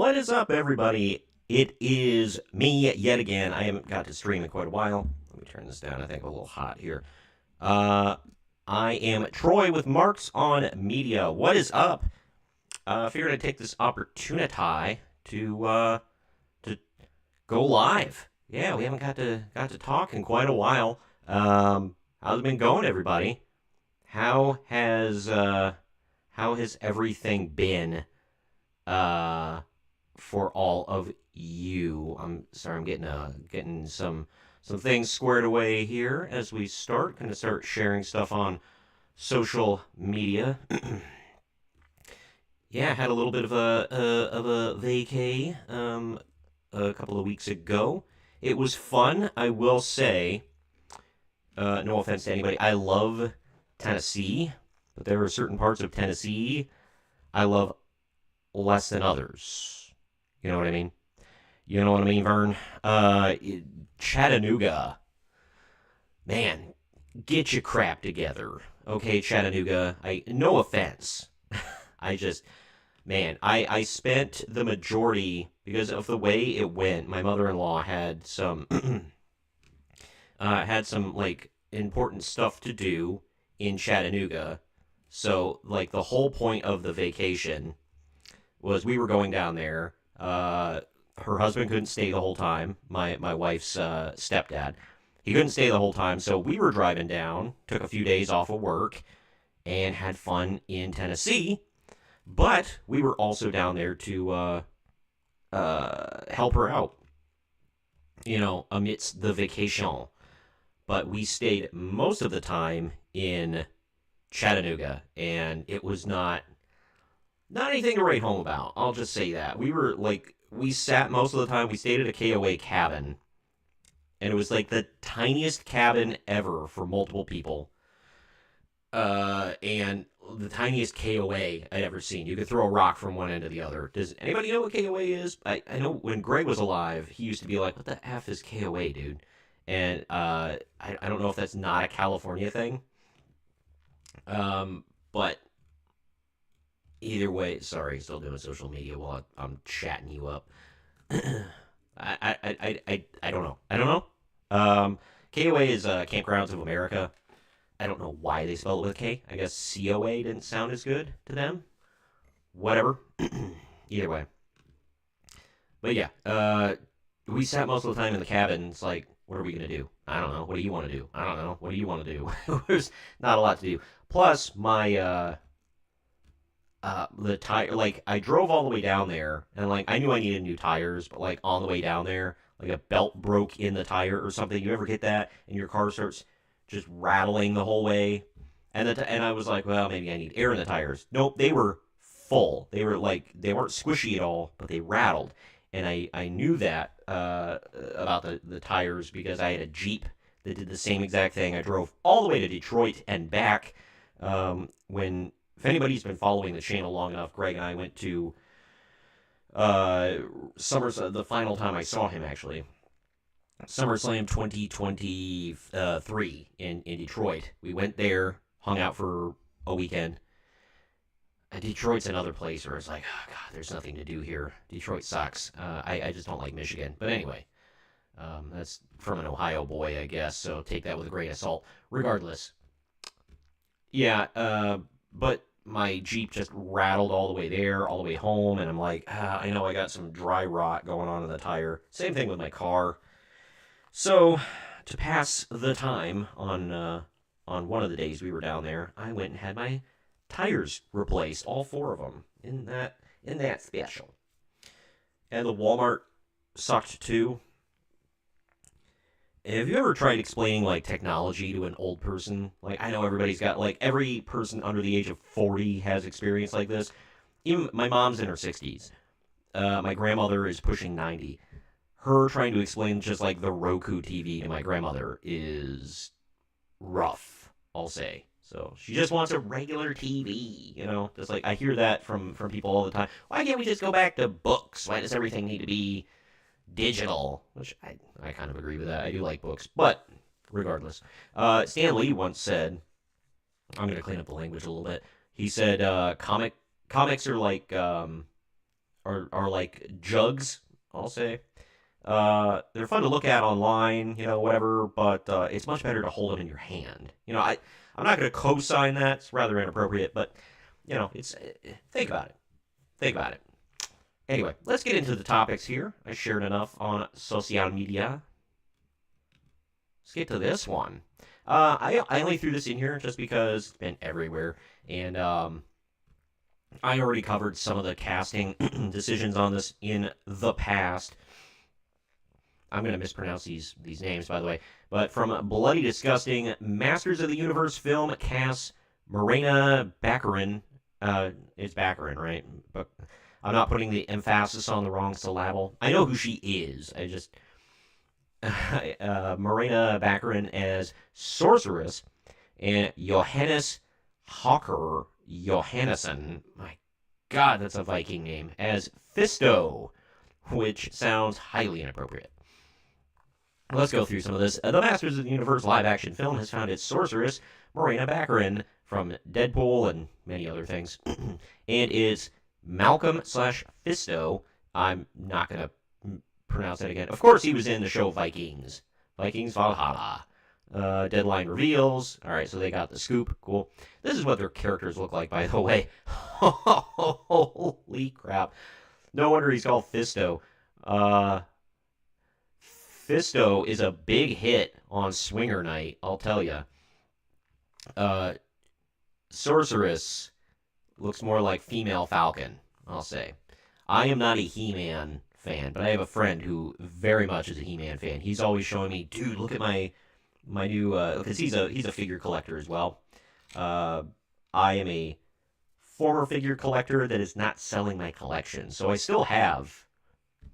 What is up, everybody? It is me yet again. I haven't got to stream in quite a while. Let me turn this down. I think I'm a little hot here. Uh, I am Troy with Marks on Media. What is up? Figured I'd take this opportunity to go live. Yeah, we haven't got to talk in quite a while. How's it been going, everybody? How has how has everything been? Uh, for all of you. I'm sorry, I'm getting some things squared away here as we start. Gonna start sharing stuff on social media. Yeah, had a little bit of a vacay a couple of weeks ago. It was fun, I will say. No offense to anybody. I love Tennessee, but there are certain parts of Tennessee I love less than others. You know what I mean? You know what I mean, Vern? Chattanooga. Man, get your crap together. Okay, Chattanooga. No offense. I just man, I spent the majority because of the way it went. My mother-in-law had some like important stuff to do in Chattanooga. So like the whole point of the vacation was we were going down there. Her husband couldn't stay the whole time. My wife's stepdad, he couldn't stay the whole time, so we were driving down. Took a few days off of work and had fun in Tennessee. But we were also down there to help her out, amidst the vacation. But we stayed most of the time in Chattanooga, and it was not anything to write home about. I'll just say that. We sat most of the time. We stayed at a KOA cabin, and it was like the tiniest cabin ever for multiple people. And the tiniest KOA I'd ever seen. You could throw a rock from one end to the other. Does anybody know what KOA is? I know when Greg was alive, he used to be like, "What the F is KOA, dude?" And I don't know if that's not a California thing. But either way, sorry, still doing social media while I'm chatting you up. I don't know. I don't know. KOA is Campgrounds of America. I don't know why they spell it with a K. I guess COA didn't sound as good to them. Whatever. Either way. But yeah, we sat most of the time in the cabin. It's like, what are we going to do? I don't know. What do you want to do? I don't know. What do you want to do? There's not a lot to do. Plus, the tire, like I drove all the way down there, and like I knew I needed new tires, but like on the way down there, like a belt broke in the tire or something. You ever get that, and your car starts just rattling the whole way, and I was like, well, maybe I need air in the tires. Nope, they were full. They were like they weren't squishy at all, but they rattled, and I knew that about the tires because I had a Jeep that did the same exact thing. I drove all the way to Detroit and back. When if anybody's been following the channel long enough, Greg and I went to SummerSlam. The final time I saw him, actually, SummerSlam 2023 in Detroit. We went there, hung out for a weekend. Detroit's another place where it's like, oh, God, there's nothing to do here. Detroit sucks. I just don't like Michigan. But anyway, that's from an Ohio boy, I guess, so take that with a grain of salt. Regardless, yeah, but my Jeep just rattled all the way there, all the way home, and I'm like, I know I got some dry rot going on in the tire. Same thing with my car. So, to pass the time on one of the days we were down there, I went and had my tires replaced, all four of them, in that special. And the Walmart sucked too. Have you ever tried explaining like technology to an old person? Like I know everybody's got like every person under the age of 40 has experience like this. Even my mom's in her 60s. My grandmother is pushing 90. Her trying to explain just like the Roku TV to my grandmother is rough, I'll say. So she just wants a regular TV, Just like I hear that from people all the time. Why can't we just go back to books? Why does everything need to be digital? Which I kind of agree with that. I do like books, but regardless, Stan Lee once said, I'm going to clean up the language a little bit. He said, comics are like are like jugs, I'll say. They're fun to look at online, whatever, but it's much better to hold them in your hand. I'm not going to co-sign that. It's rather inappropriate, but it's think about it. Think about it. Anyway, let's get into the topics here. I shared enough on social media. Let's get to this one. I only threw this in here just because it's been everywhere, and I already covered some of the casting decisions on this in the past. I'm going to mispronounce these names, by the way. But from Bloody Disgusting, Masters of the Universe film cast Morena Baccarin. It's Baccarin, right? But I'm not putting the emphasis on the wrong syllable. I know who she is. I just Morena Baccarin as Sorceress, and Johannes Hawker Johannesson. My God, that's a Viking name. As Fisto, which sounds highly inappropriate. Let's go through some of this. The Masters of the Universe live-action film has found its sorceress, Morena Baccarin, from Deadpool and many other things, and is Malcolm/Fisto. I'm not going to pronounce that again. Of course, he was in the show Vikings. Vikings Valhalla. Deadline reveals. All right, so they got the scoop. Cool. This is what their characters look like, by the way. Holy crap. No wonder he's called Fisto. Fisto is a big hit on Swinger Night, I'll tell you. Sorceress looks more like female Falcon, I'll say. I am not a He-Man fan, but I have a friend who very much is a He-Man fan. He's always showing me, dude, look at my new, because he's a figure collector as well. I am a former figure collector that is not selling my collection, so I still have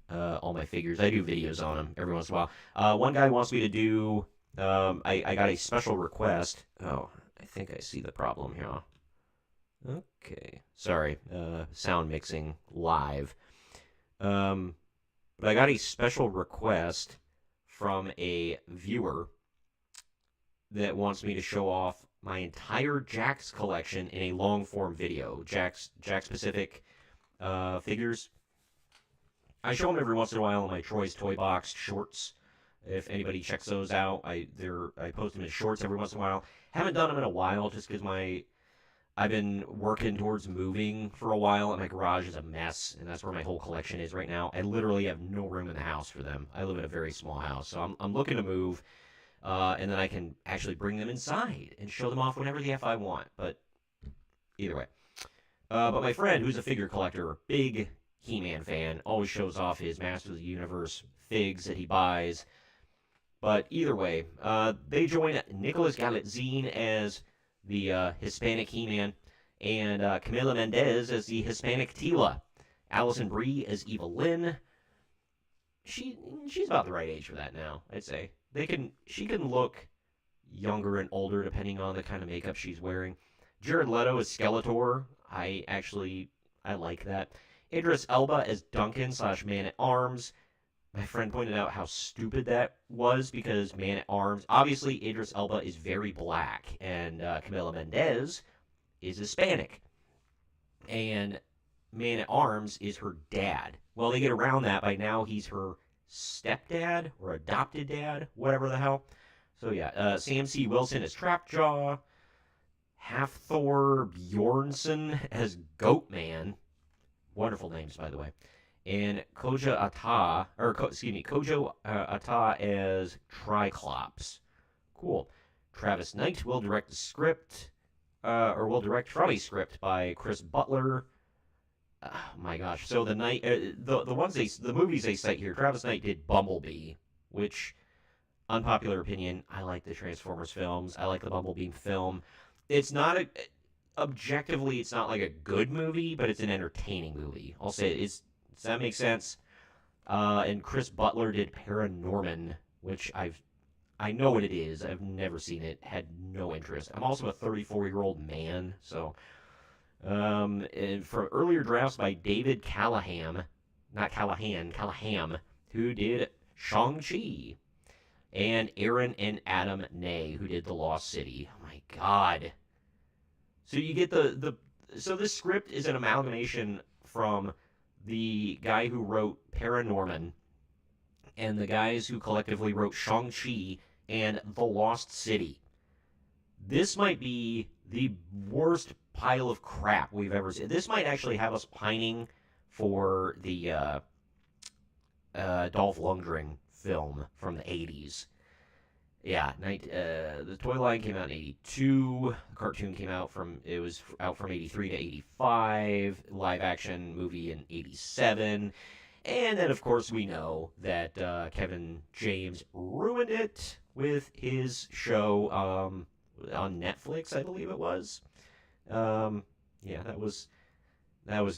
all my figures. I do videos on them every once in a while. One guy wants me to do, I got a special request. Oh, I think I see the problem here. Okay, sorry, sound mixing live. But I got a special request from a viewer that wants me to show off my entire Jakks collection in a long-form video. Jakks specific figures. I show them every once in a while on my Troy's Toy Box shorts. If anybody checks those out, I post them in shorts every once in a while. Haven't done them in a while just because I've been working towards moving for a while, and my garage is a mess, and that's where my whole collection is right now. I literally have no room in the house for them. I live in a very small house, so I'm looking to move, and then I can actually bring them inside and show them off whenever the F I want. But either way. But my friend, who's a figure collector, big He-Man fan, always shows off his Masters of the Universe figs that he buys. But either way, they join Nicholas Galitzine as the Hispanic He-Man, and Camila Mendez as the Hispanic Tila. Allison Brie as Eva Lynn. She's about the right age for that now, I'd say. She can look younger and older depending on the kind of makeup she's wearing. Jared Leto as Skeletor. I like that. Idris Elba as Duncan/Man-at-Arms. My friend pointed out how stupid that was because Man-at-Arms, obviously Idris Elba is very black, and Camila Mendez is Hispanic. And Man-at-Arms is her dad. Well, they get around that by now he's her stepdad or adopted dad, whatever the hell. So yeah, Sam C. Wilson as Trapjaw. Hafthor Bjornsson as Goatman. Wonderful names, by the way. And Kojo Ata as Triclops. Cool. Travis Knight will direct the script, will direct from a script by Chris Butler. Oh my gosh! So the movies they cite here, Travis Knight did Bumblebee, which, unpopular opinion, I like the Transformers films. I like the Bumblebee film. It's not objectively, it's not like a good movie, but it's an entertaining movie. I'll say it is. Does that make sense? And Chris Butler did Paranorman, which I know what it is. I've never seen it. Had no interest. I'm also a 34-year-old man, so. And from earlier drafts by David Callaham, who did Shang-Chi, and Aaron and Adam Ney, who did The Lost City. Oh my God. So you get so this script is an amalgamation from the guy who wrote Paranorman and the guys who collectively wrote Shang-Chi and The Lost City. This might be the worst pile of crap we've ever seen. This might actually have us pining for the Dolph Lundgren film from the 80s. Yeah, the toy line came out in 82. The cartoon came out from 83 to 85. Live action movie in 87. And then, of course, we know that Kevin James ruined it with his show on Netflix, I believe it was. Yeah, that was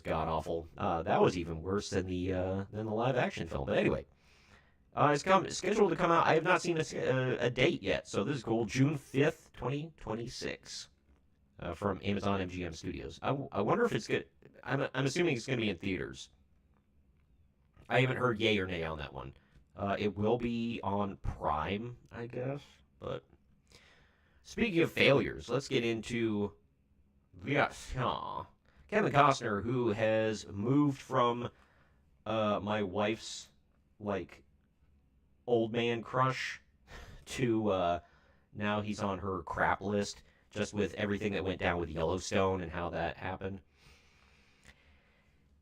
god awful. That was even worse than the live action film. But anyway, it's scheduled to come out. I have not seen a date yet, so this is cool. June 5th, 2026, from Amazon MGM Studios. I wonder if it's good. I'm assuming it's going to be in theaters. I haven't heard yay or nay on that one. It will be on Prime, I guess. But speaking of failures, let's get into Kevin Costner, who has moved from my wife's old man crush to now he's on her crap list, just with everything that went down with Yellowstone and how that happened.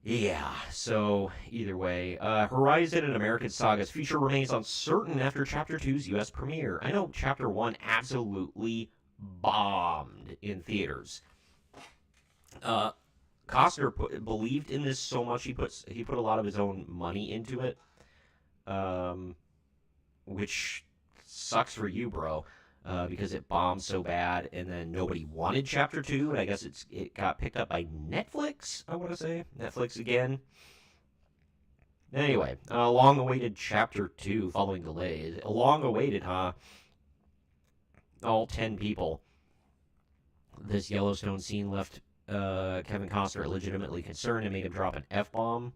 Yeah, so either way, Horizon and American Saga's future remains uncertain after Chapter 2's U.S. premiere. I know Chapter 1 absolutely bombed in theaters. Costner believed in this so much he put a lot of his own money into it, which sucks for you, bro. Because it bombed so bad, and then nobody wanted Chapter 2, and I guess it got picked up by Netflix, I want to say. Netflix again. Anyway, long-awaited Chapter 2 following delays. Long-awaited, huh? All 10 people. This Yellowstone scene left Kevin Costner legitimately concerned and made him drop an F-bomb.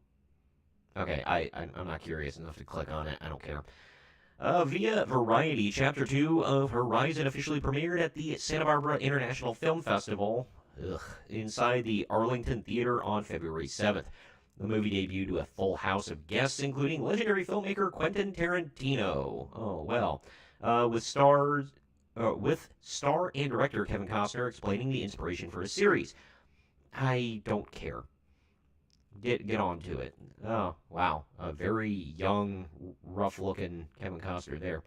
Okay, I'm not curious enough to click on it. I don't care. Via Variety, Chapter 2 of Horizon officially premiered at the Santa Barbara International Film Festival inside the Arlington Theater on February 7th. The movie debuted to a full house of guests, including legendary filmmaker Quentin Tarantino. Oh, well. With star and director Kevin Costner explaining the inspiration for his series. I don't care. Get on to it. Oh, wow. A very young, rough-looking Kevin Costner there.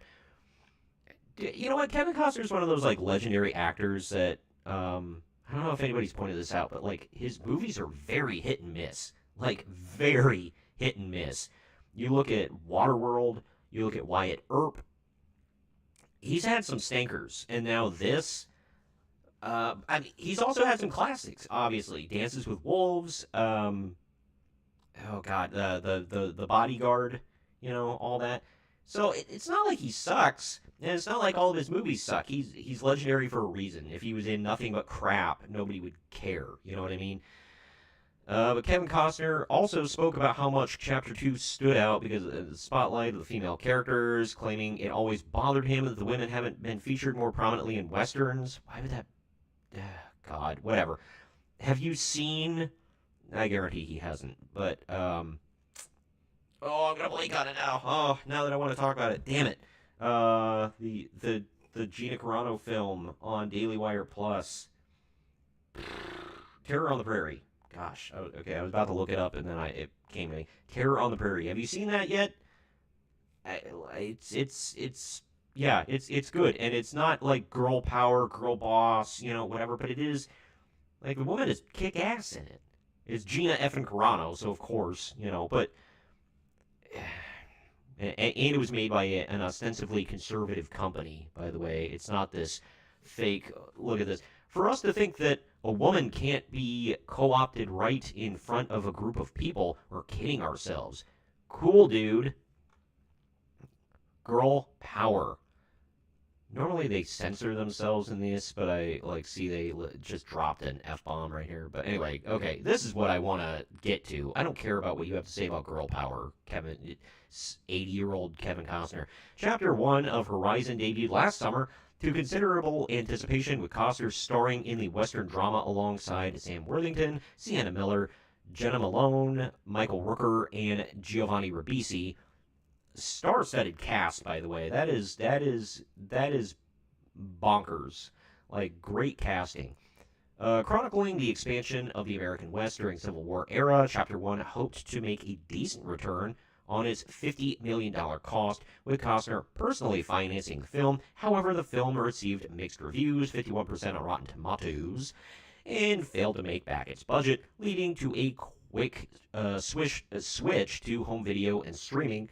You know what? Kevin Costner is one of those, legendary actors that, I don't know if anybody's pointed this out, but, his movies are very hit and miss. Very hit and miss. You look at Waterworld, you look at Wyatt Earp. He's had some stinkers, and now this... he's also had some classics, obviously. Dances with Wolves, oh god, the Bodyguard, all that. So it's not like he sucks, and it's not like all of his movies suck. He's legendary for a reason. If he was in nothing but crap, nobody would care. You know what I mean? But Kevin Costner also spoke about how much Chapter 2 stood out because of the spotlight of the female characters, claiming it always bothered him that the women haven't been featured more prominently in westerns. Why would that... God, whatever. Have you seen... I guarantee he hasn't, but, I'm gonna blank on it now. Oh, now that I want to talk about it. Damn it. The Gina Carano film on Daily Wire Plus. Terror on the Prairie. Gosh, okay, I was about to look it up, and then it came to me. Terror on the Prairie. Have you seen that yet? It's good, and it's not like girl power, girl boss, whatever, but it is, the woman is kick-ass in it. It's Gina effing Carano, so of course, but... And it was made by an ostensibly conservative company, by the way. It's not this fake... Look at this. For us to think that a woman can't be co-opted right in front of a group of people, we're kidding ourselves. Cool, dude. Girl power. Normally they censor themselves in this, but I see they just dropped an F-bomb right here. But anyway, okay, this is what I want to get to. I don't care about what you have to say about girl power, 80-year-old Kevin Costner. Chapter 1 of Horizon debuted last summer to considerable anticipation, with Costner starring in the Western drama alongside Sam Worthington, Sienna Miller, Jenna Malone, Michael Rooker, and Giovanni Ribisi. Star-studded cast, by the way. That is bonkers. Like, great casting. Chronicling the expansion of the American West during Civil War era, Chapter 1 hoped to make a decent return on its $50 million cost, with Costner personally financing the film. However, the film received mixed reviews, 51% on Rotten Tomatoes, and failed to make back its budget, leading to a quick switch to home video and streaming,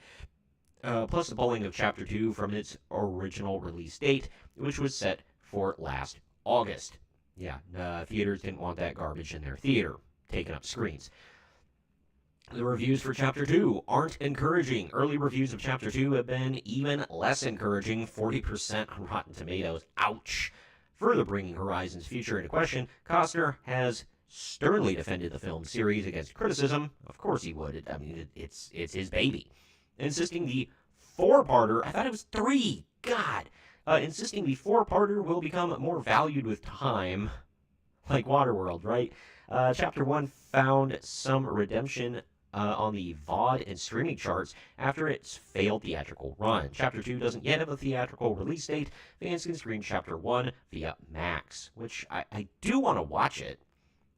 plus the pulling of Chapter 2 from its original release date, which was set for last August. Yeah, theaters didn't want that garbage in their theater, taking up screens. The reviews for Chapter 2 aren't encouraging. Early reviews of Chapter 2 have been even less encouraging, 40% on Rotten Tomatoes. Ouch. Further bringing Horizon's future into question, Costner has sternly defended the film series against criticism. Of course he would. I mean, it's his baby. Insisting the four-parter, I thought it was three, God, insisting the four-parter will become more valued with time, like Waterworld, right? Chapter 1 found some redemption on the VOD and streaming charts after its failed theatrical run. Chapter 2 doesn't yet have a theatrical release date. Fans can stream Chapter 1 via Max, which I do want to watch it.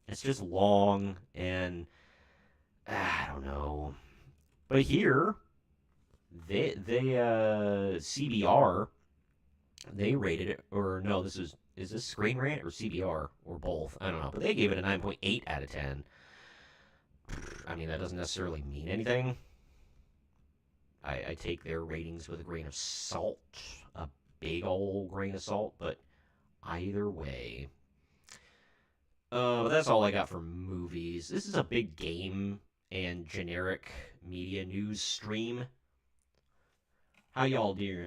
It's just long, and I don't know. But here, they CBR, they rated it, or no, is this Screen Rant or CBR or both? I don't know, but they gave it a 9.8 out of 10. I mean, that doesn't necessarily mean anything. I take their ratings with a grain of salt, a big old grain of salt, but either way. But that's all I got for movies. This is a big game and generic media news stream. How y'all doing?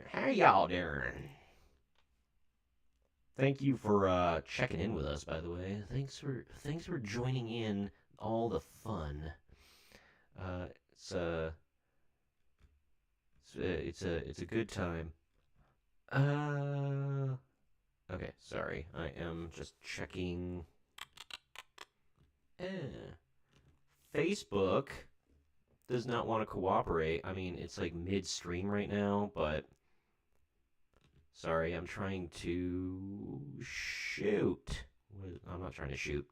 Thank you for checking in with us, by the way. Thanks for joining in all the fun. It's a good time. Okay, sorry. I am just checking. Facebook does not want to cooperate. I mean, it's like midstream right now, but sorry, I'm trying to shoot. I'm not trying to shoot.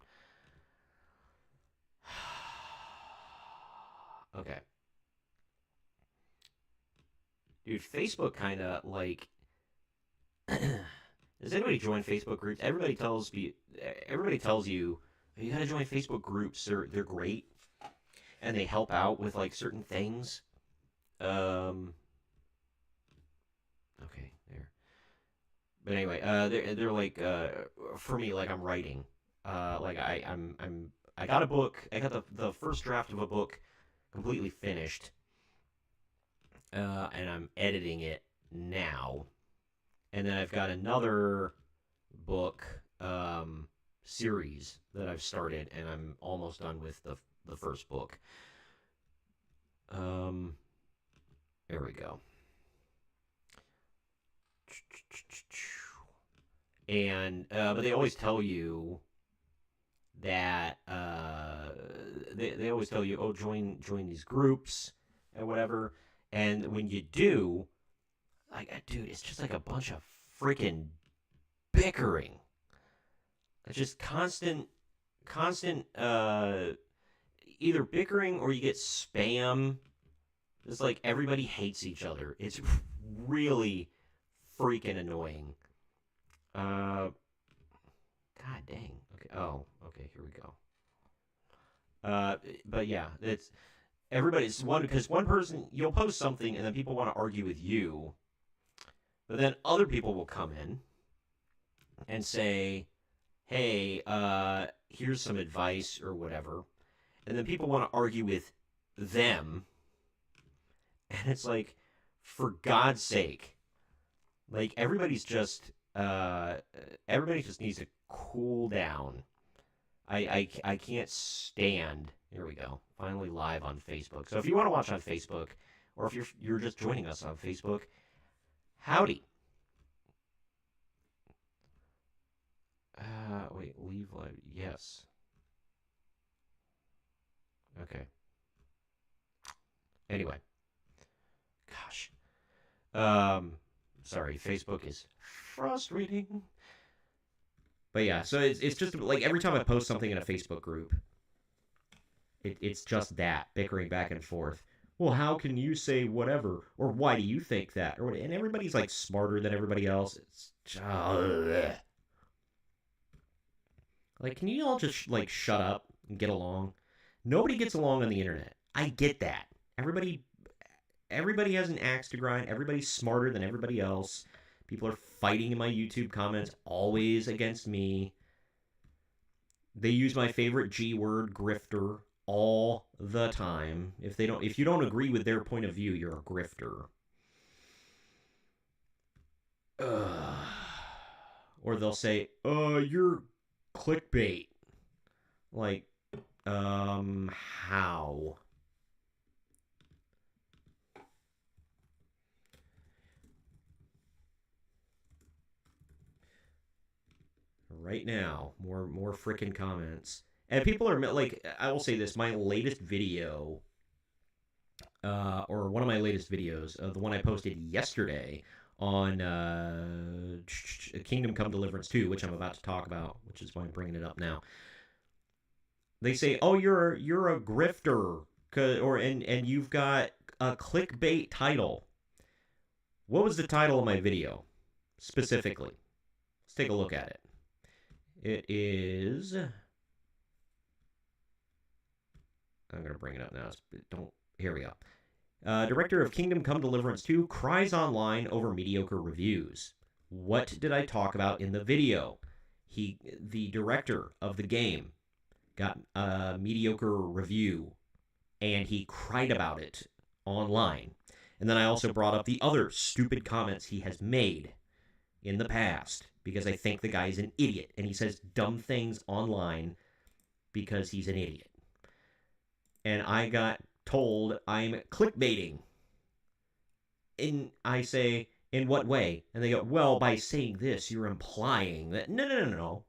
Okay. Dude, Facebook kind of like. Does anybody join Facebook groups? Everybody tells you you gotta join Facebook groups. They're great, and they help out with like certain things. Okay, there. But anyway, they're like for me, like I'm writing. Like I got a book. I got the first draft of a book completely finished, and I'm editing it now. And then I've got another book series that I've started, and I'm almost done with the first book. There we go. And but they always tell you that they always tell you, oh, join these groups and whatever. And when you do, like, dude, it's just like a bunch of freaking bickering. It's just constant, either bickering or you get spam. It's like everybody hates each other. It's really freaking annoying. God dang. Okay. Oh, okay. Here we go. But yeah, it's everybody's one because one person you'll post something and then people want to argue with you, but then other people will come in and say, "Hey, here's some advice or whatever," and then people want to argue with them, and it's like, for God's sake, like everybody just needs to cool down. I can't stand. Here we go. Finally live on Facebook. So if you want to watch on Facebook, or if you're just joining us on Facebook, howdy. Wait, leave live. Yes. Okay. Anyway. Gosh. Sorry, Facebook is frustrating. But yeah, so it's just like every time I post something in a Facebook group, it's just that bickering back and forth. Well, how can you say whatever, or why do you think that, or and everybody's like smarter than everybody else. It's like, can you all just like shut up and get along? Nobody gets along on the internet. I get that. Everybody has an axe to grind. Everybody's smarter than everybody else. People are fighting in my YouTube comments, always against me. They use my favorite G word, grifter, all the time. If you don't agree with their point of view, you're a grifter. Or they'll say, you're clickbait. Like, how? Right now, more freaking comments. And people are like, I will say this, my latest video, or one of my latest videos, the one I posted yesterday on Kingdom Come Deliverance 2, which I'm about to talk about, which is why I'm bringing it up now. They say, "Oh, you're a grifter, and you've got a clickbait title." What was the title of my video specifically? Let's take a look at it. It is. I'm gonna bring it up now. Here we go. Director of Kingdom Come Deliverance 2 cries online over mediocre reviews. What did I talk about in the video? The director of the game, got a mediocre review, and he cried about it online. And then I also brought up the other stupid comments he has made in the past, because I think the guy's an idiot, and he says dumb things online because he's an idiot. And I got told I'm clickbaiting. And I say, in what way? And they go, well, by saying this, you're implying that. No.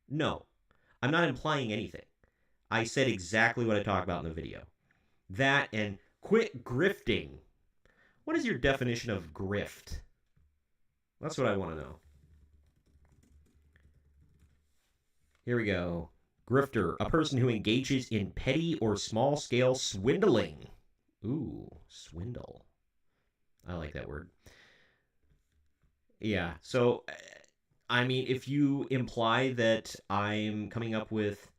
No, I'm not implying anything. I said exactly what I talked about in the video. That and quit grifting. What is your definition of grift? That's what I want to know. Here we go. Grifter, a person who engages in petty or small-scale swindling. Ooh, swindle. I like that word. Yeah, so, I mean, if you imply that I'm coming up with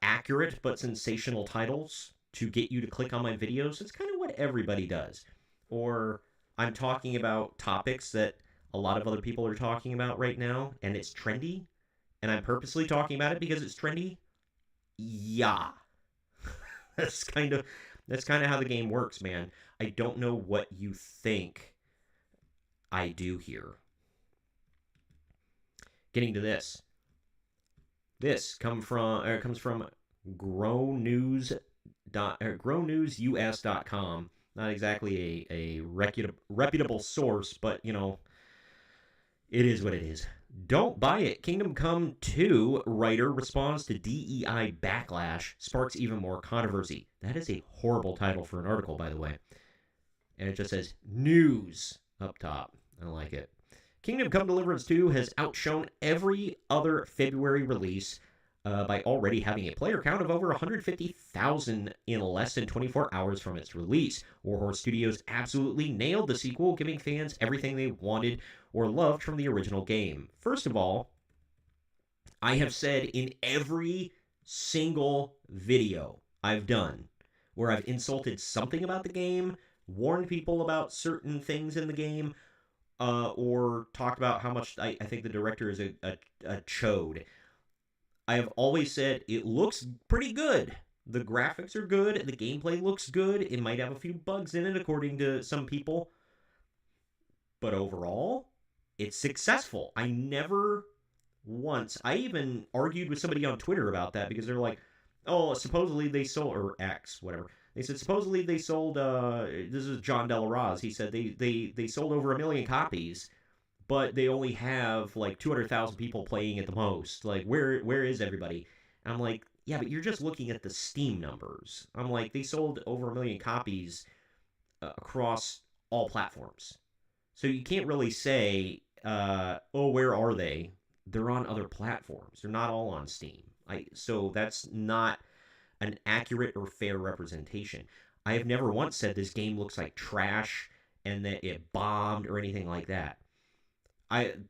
accurate but sensational titles to get you to click on my videos, it's kind of what everybody does. Or I'm talking about topics that a lot of other people are talking about right now, and it's trendy, and I'm purposely talking about it because it's trendy. Yeah. that's kind of how the game works, man. I don't know what you think I do here. Getting to this. This comes from grownewsus.com. Not exactly a reputable source, but, you know, it is what it is. Don't buy it. Kingdom Come 2 writer responds to DEI backlash, sparks even more controversy. That is a horrible title for an article, by the way. And it just says news up top. I don't like it. Kingdom Come Deliverance 2 has outshone every other February release by already having a player count of over 150,000 in less than 24 hours from its release. Warhorse Studios absolutely nailed the sequel, giving fans everything they wanted or loved from the original game. First of all, I have said in every single video I've done where I've insulted something about the game, warned people about certain things in the game, or talked about how much I think the director is a chode. I have always said it looks pretty good. The graphics are good. The gameplay looks good. It might have a few bugs in it, according to some people. But overall, it's successful. I never once... I even argued with somebody on Twitter about that, because they're like, oh, supposedly they sold... Or X, whatever. They said supposedly they sold... this is John Delaraz. He said they sold over 1 million copies, but they only have like 200,000 people playing at the most. Like, where is everybody? And I'm like, yeah, but you're just looking at the Steam numbers. I'm like, they sold over 1 million copies across all platforms. So you can't really say, oh, where are they? They're on other platforms. They're not all on Steam. So that's not an accurate or fair representation. I have never once said this game looks like trash and that it bombed or anything like that.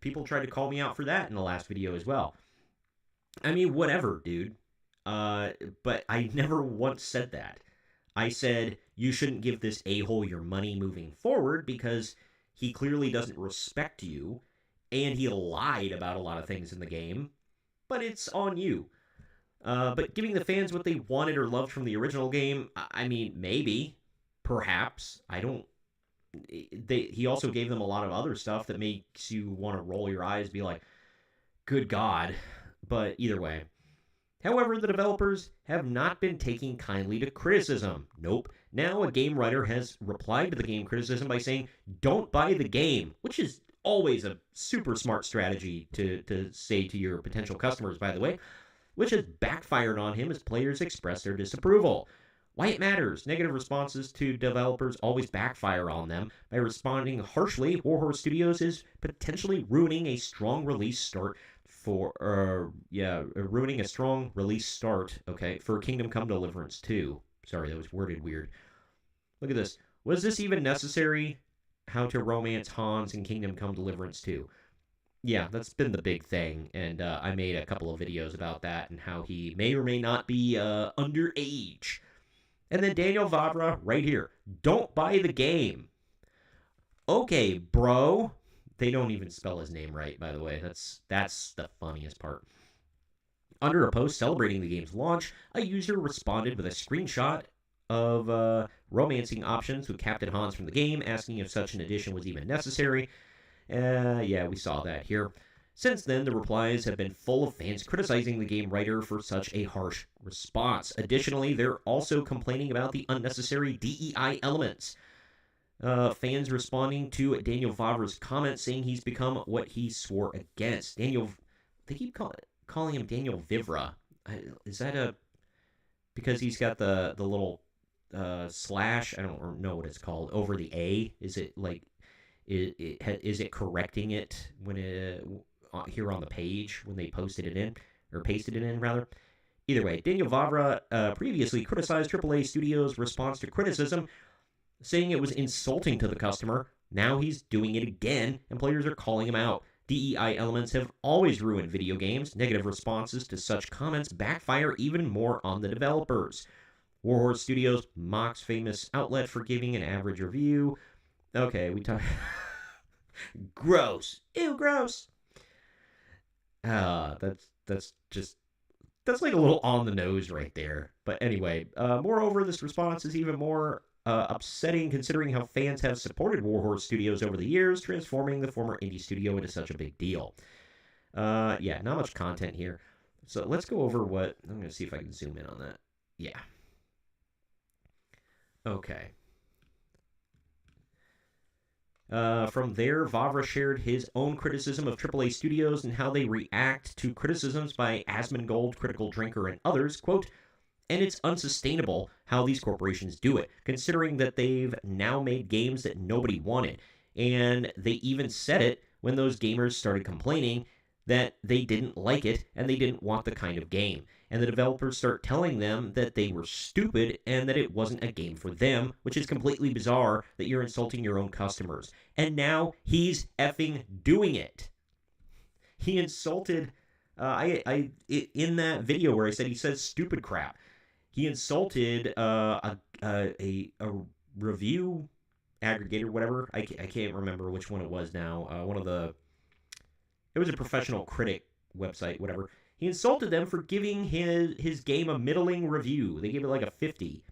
People tried to call me out for that in the last video as well. I mean, whatever, dude. But I never once said that. I said you shouldn't give this a-hole your money moving forward because he clearly doesn't respect you, and he lied about a lot of things in the game, but it's on you. But giving the fans what they wanted or loved from the original game, I mean, maybe, perhaps. I don't. He also gave them a lot of other stuff that makes you want to roll your eyes, be like, good God. But either way. However, the developers have not been taking kindly to criticism. Nope. Now a game writer has replied to the game criticism by saying, don't buy the game, which is always a super smart strategy to say to your potential customers, by the way, which has backfired on him as players express their disapproval. Why it matters. Negative responses to developers always backfire on them. By responding harshly, Warhorse Studios is potentially ruining a strong release start ruining a strong release start, for Kingdom Come Deliverance 2. Sorry, that was worded weird. Look at this. Was this even necessary? How to romance Hans in Kingdom Come Deliverance 2. Yeah, that's been the big thing, and I made a couple of videos about that and how he may or may not be underage. And then Daniel Vavra, right here. Don't buy the game. Okay, bro. They don't even spell his name right, by the way. That's the funniest part. Under a post celebrating the game's launch, a user responded with a screenshot of romancing options with Captain Hans from the game, asking if such an addition was even necessary. Yeah, we saw that here. Since then, the replies have been full of fans criticizing the game writer for such a harsh response. Additionally, they're also complaining about the unnecessary DEI elements. Fans responding to Daniel Vavra's comment saying he's become what he swore against. They keep calling him Daniel Vivra. Is that because he's got the little slash? I don't know what it's called over the A. Is it like is it correcting it when here on the page when they pasted it in rather? Either way, Daniel Vavra previously criticized AAA Studios' response to criticism, saying it was insulting to the customer. Now he's doing it again, and players are calling him out. DEI elements have always ruined video games. Negative responses to such comments backfire even more on the developers. Warhorse Studios mocks famous outlet for giving an average review. Okay, we talk. Gross. Ew, gross. That's like a little on the nose right there. But anyway, moreover, this response is even more upsetting considering how fans have supported Warhorse Studios over the years, transforming the former indie studio into such a big deal. Yeah, not much content here. So let's go over what... I'm going to see if I can zoom in on that. Yeah. Okay. From there, Vavra shared his own criticism of AAA studios and how they react to criticisms by Asmongold, Critical Drinker, and others. Quote, and it's unsustainable how these corporations do it, considering that they've now made games that nobody wanted. And they even said it when those gamers started complaining that they didn't like it and they didn't want the kind of game. And the developers start telling them that they were stupid and that it wasn't a game for them, which is completely bizarre that you're insulting your own customers. And now he's effing doing it. He insulted, in that video where I said he says stupid crap, he insulted a review aggregator, whatever. I can't remember which one it was now. It was a professional critic website, whatever. He insulted them for giving his game a middling review. They gave it like a 50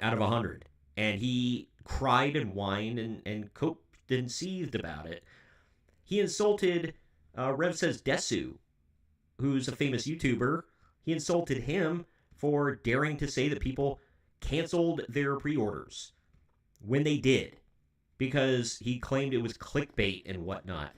out of 100. And he cried and whined and coped and seethed about it. He insulted Rev Says Desu, who's a famous YouTuber. He insulted him for daring to say that people canceled their pre-orders when they did, because he claimed it was clickbait and whatnot.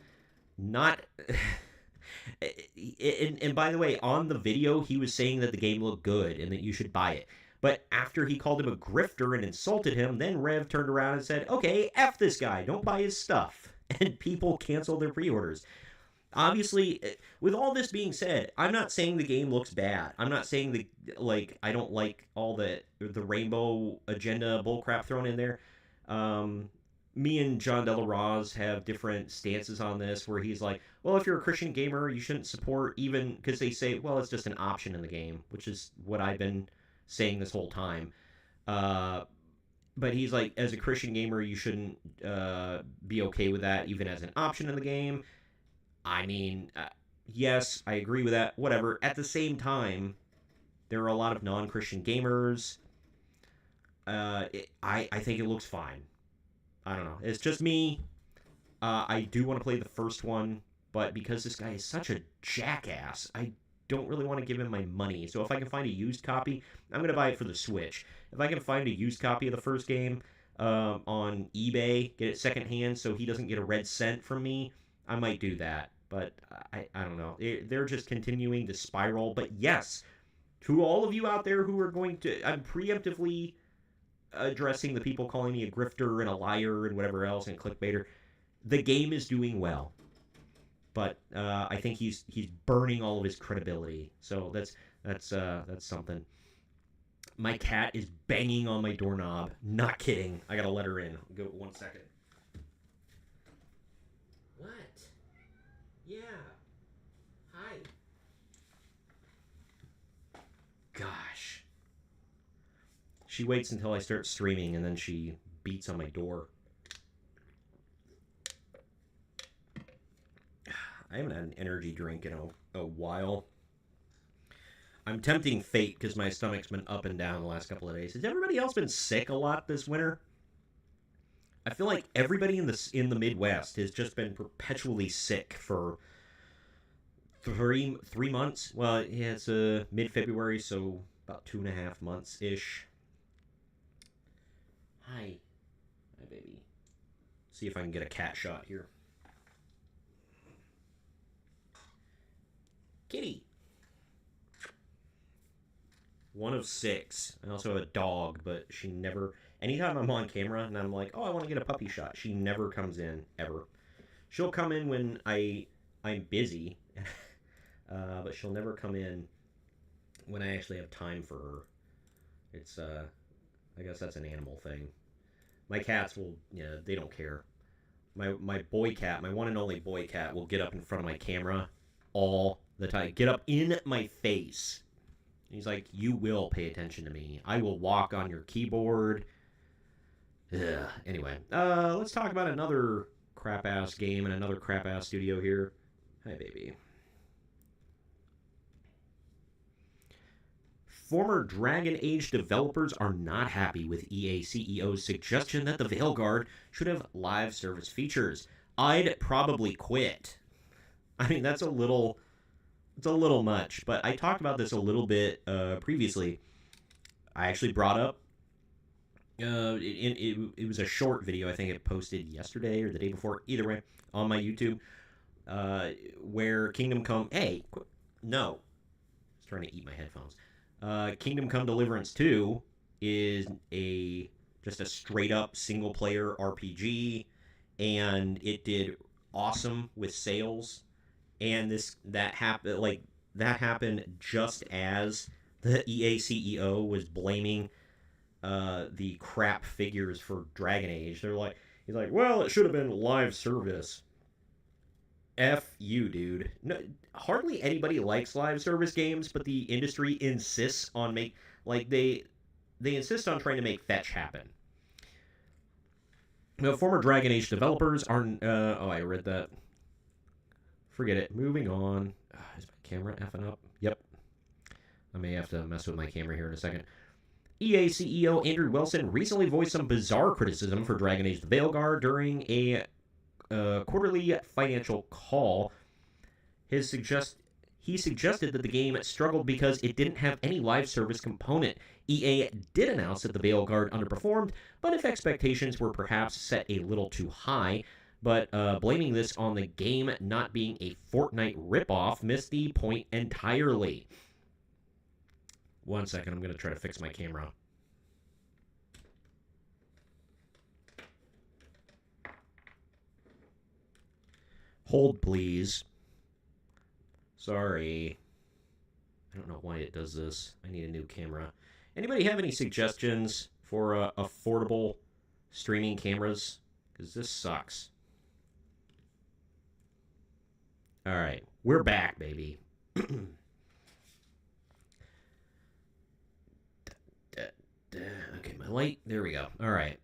And by the way, on the video, he was saying that the game looked good and that you should buy it. But after he called him a grifter and insulted him, then Rev turned around and said, okay, F this guy, don't buy his stuff. And people canceled their pre-orders. Obviously, with all this being said, I'm not saying the game looks bad. I'm not saying I don't like all the rainbow agenda bullcrap thrown in there. Me and John Delaraz have different stances on this, where he's like, well, if you're a Christian gamer, you shouldn't support, even because they say, well, it's just an option in the game, which is what I've been saying this whole time. But he's like, as a Christian gamer, you shouldn't be okay with that, even as an option in the game. I mean, yes, I agree with that, whatever. At the same time, there are a lot of non-Christian gamers. I think it looks fine. I don't know. It's just me. I do want to play the first one, but because this guy is such a jackass, I don't really want to give him my money. So if I can find a used copy, I'm going to buy it for the Switch. If I can find a used copy of the first game on eBay, get it secondhand so he doesn't get a red cent from me, I might do that. But I don't know. They're just continuing to spiral. But yes, to all of you out there who are going to... I'm preemptively addressing the people calling me a grifter and a liar and whatever else and clickbaiter. The game is doing well. But I think he's burning all of his credibility. So that's something. My cat is banging on my doorknob. Not kidding. I gotta let her in. Go 1 second. What? Yeah. Hi. Gosh. She waits until I start streaming and then she beats on my door. I haven't had an energy drink in a while. I'm tempting fate because my stomach's been up and down the last couple of days. Has everybody else been sick a lot this winter? I feel like everybody in the Midwest has just been perpetually sick for three months. Well, yeah, it's mid-February, so about 2.5 months-ish. Hi. Hi, baby. See if I can get a cat shot here. Kitty. 1 of 6. I also have a dog, but she never... Anytime I'm on camera and I'm like, oh, I want to get a puppy shot, she never comes in, ever. She'll come in when I'm busy, but she'll never come in when I actually have time for her. It's, I guess that's an animal thing. My cats will, they don't care. My boy cat, my one and only boy cat, will get up in front of my camera all the time. Get up in my face. He's like, you will pay attention to me. I will walk on your keyboard. Ugh. Anyway, let's talk about another crap-ass game and another crap-ass studio here. Hi, baby. Former Dragon Age developers are not happy with EA CEO's suggestion that the Veilguard should have live service features. I'd probably quit. I mean, it's a little much, but I talked about this a little bit previously. I actually brought up, it was a short video, I think it posted yesterday or the day before, either way, on my YouTube, where Kingdom Come, no, I was trying to eat my headphones. Kingdom Come Deliverance 2 is just a straight up single player RPG, and it did awesome with sales. And that happened just as the EA CEO was blaming the crap figures for Dragon Age. He's like, well, it should have been live service. F you, dude. No, hardly anybody likes live service games, but the industry insists on they insist on trying to make fetch happen. Now, former Dragon Age developers are... I read that. Forget it. Moving on. Is my camera effing up? Yep. I may have to mess with my camera here in a second. EA CEO Andrew Wilson recently voiced some bizarre criticism for Dragon Age: The Veilguard during a quarterly financial call. He suggested that the game struggled because it didn't have any live service component. EA did announce that the Veilguard underperformed, but if expectations were perhaps set a little too high, but blaming this on the game not being a Fortnite ripoff missed the point entirely. 1 second, I'm going to try to fix my camera. Hold, please. Sorry. I don't know why it does this. I need a new camera. Anybody have any suggestions for affordable streaming cameras? Because this sucks. All right, we're back, baby. Okay, my light. There we go. All right.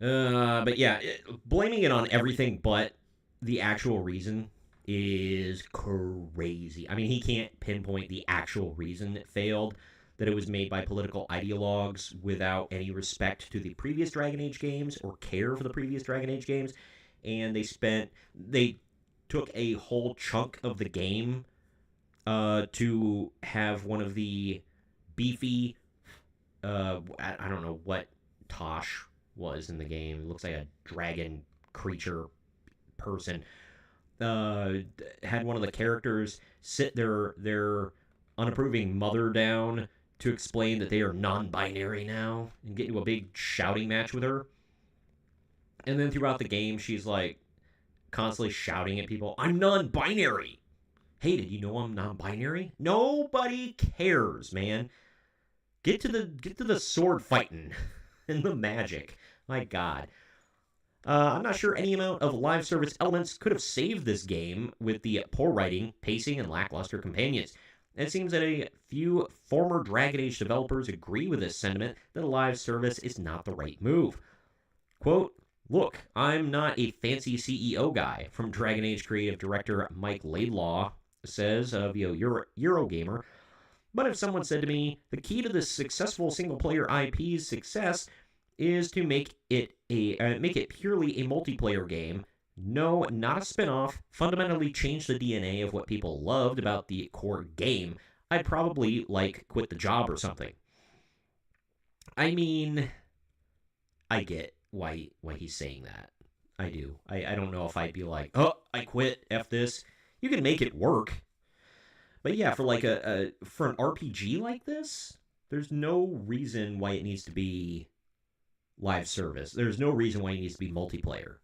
But yeah, blaming it on everything but the actual reason is crazy. I mean, he can't pinpoint the actual reason it failed, that it was made by political ideologues without any respect to the previous Dragon Age games or care for the previous Dragon Age games. And they took a whole chunk of the game to have one of the beefy, I don't know what Tosh was in the game. It looks like a dragon creature person. Had one of the characters sit their unapproving mother down to explain that they are non-binary now and get into a big shouting match with her. And then throughout the game, she's like constantly shouting at people, "I'm non-binary." Hey, did you know I'm non-binary? Nobody cares, man. Get to the sword fighting and the magic. My God. I'm not sure any amount of live service elements could have saved this game with the poor writing, pacing, and lackluster companions. It seems that a few former Dragon Age developers agree with this sentiment that a live service is not the right move. Quote, "Look, I'm not a fancy CEO guy," from Dragon Age creative director Mike Laidlaw says via Eurogamer. But if someone said to me, the key to this successful single-player IP's success is to make it purely a multiplayer game, no, not a spin-off, fundamentally change the DNA of what people loved about the core game, I'd probably, quit the job or something. I mean, I get why he's saying that. I do. I don't know if I'd be like, oh, I quit, F this. You can make it work. But yeah, for for an RPG like this, there's no reason why it needs to be live service. There's no reason why it needs to be multiplayer.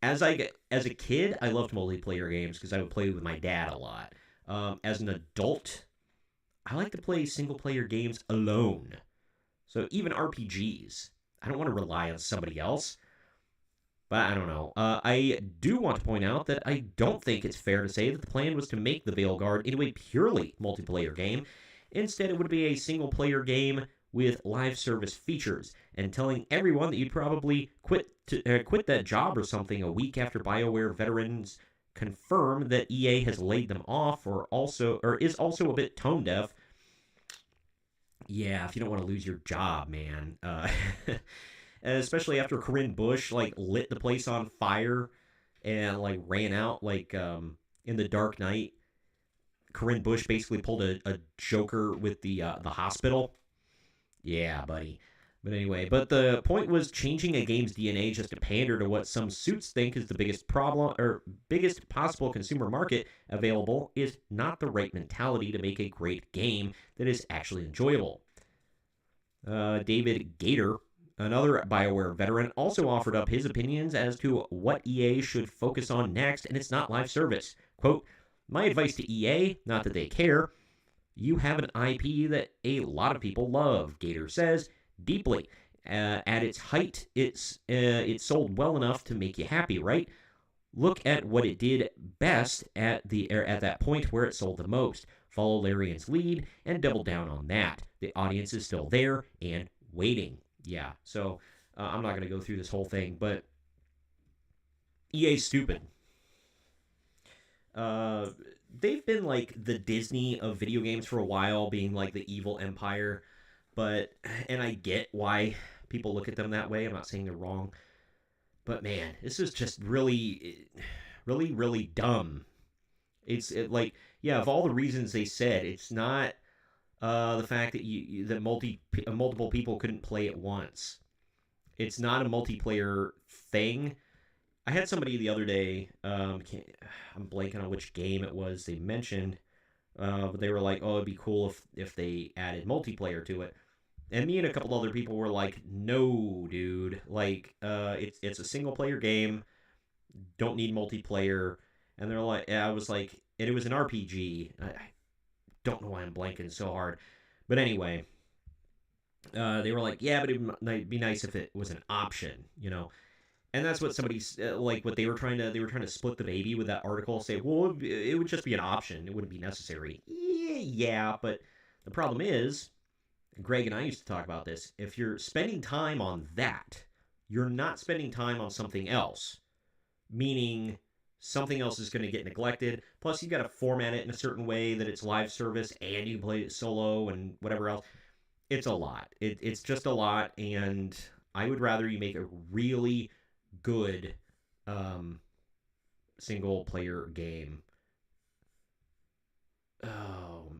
As a kid, I loved multiplayer games because I would play with my dad a lot. As an adult, I like to play single player games alone. So even RPGs, I don't want to rely on somebody else. But I don't know. I do want to point out that I don't think it's fair to say that the plan was to make the Veilguard into a purely multiplayer game. Instead, it would be a single-player game with live service features, and telling everyone that you'd probably quit that job or something a week after BioWare veterans confirm that EA has laid them off, or is also a bit tone deaf. Yeah, if you don't want to lose your job, man. Especially after Corinne Bush lit the place on fire and ran out in the Dark Knight. Corinne Bush basically pulled a Joker with the hospital. Yeah, buddy. But anyway, the point was changing a game's DNA just to pander to what some suits think is the biggest problem or biggest possible consumer market available is not the right mentality to make a great game that is actually enjoyable. David Gator, another BioWare veteran, also offered up his opinions as to what EA should focus on next, and it's not live service. Quote, "My advice to EA, not that they care, you have an IP that a lot of people love," Gator says, deeply. At its height, it sold well enough to make you happy, right? Look at what it did best at that point where it sold the most. Follow Larian's lead and double down on that. The audience is still there and waiting. Yeah, so I'm not going to go through this whole thing, but EA's stupid. They've been the Disney of video games for a while, being the evil empire, and I get why people look at them that way. I'm not saying they're wrong, but man, this is just really, really, really dumb. Yeah, of all the reasons they said, it's not the fact that multiple people couldn't play at once. It's not a multiplayer thing. I had somebody the other day. I'm blanking on which game it was they mentioned, but they were like, "Oh, it'd be cool if they added multiplayer to it." And me and a couple other people were like, "No, dude. Like, it's a single player game. Don't need multiplayer." And they're like, I was like, and it was an RPG. I don't know why I'm blanking so hard, but anyway, they were like, "Yeah, but it'd be nice if it was an option, you know." And that's what somebody's like. What they were trying to split the baby with that article. Say, well, it would just be an option. It wouldn't be necessary. Yeah, but the problem is, Greg and I used to talk about this. If you're spending time on that, you're not spending time on something else. Meaning, something else is going to get neglected. Plus, you got to format it in a certain way that it's live service and you play it solo and whatever else. It's a lot. It's just a lot, and I would rather you make a really good um, single player game. Oh,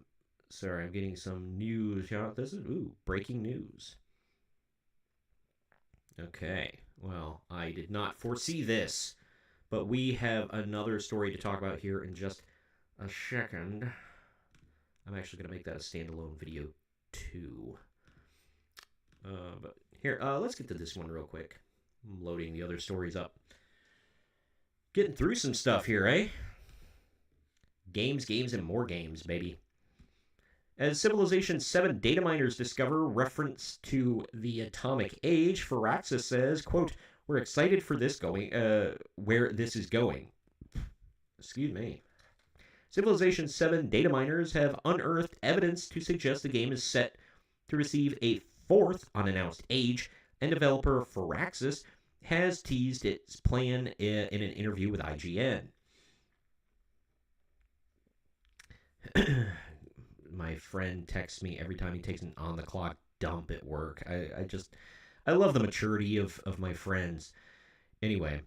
sorry, I'm getting some news. This is breaking news. Okay, well, I did not foresee this, but we have another story to talk about here in just a second. I'm actually going to make that a standalone video too. But here, let's get to this one real quick. I'm loading the other stories up. Getting through some stuff here, eh? Games, and more games, baby. As Civilization 7 data miners discover reference to the atomic age, Firaxis says, quote, "We're excited for this going, where this is going." Excuse me. Civilization 7 data miners have unearthed evidence to suggest the game is set to receive a fourth unannounced age, and developer Firaxis has teased its plan in an interview with IGN. My friend texts me every time he takes an on-the-clock dump at work. I love the maturity of my friends. Anyway,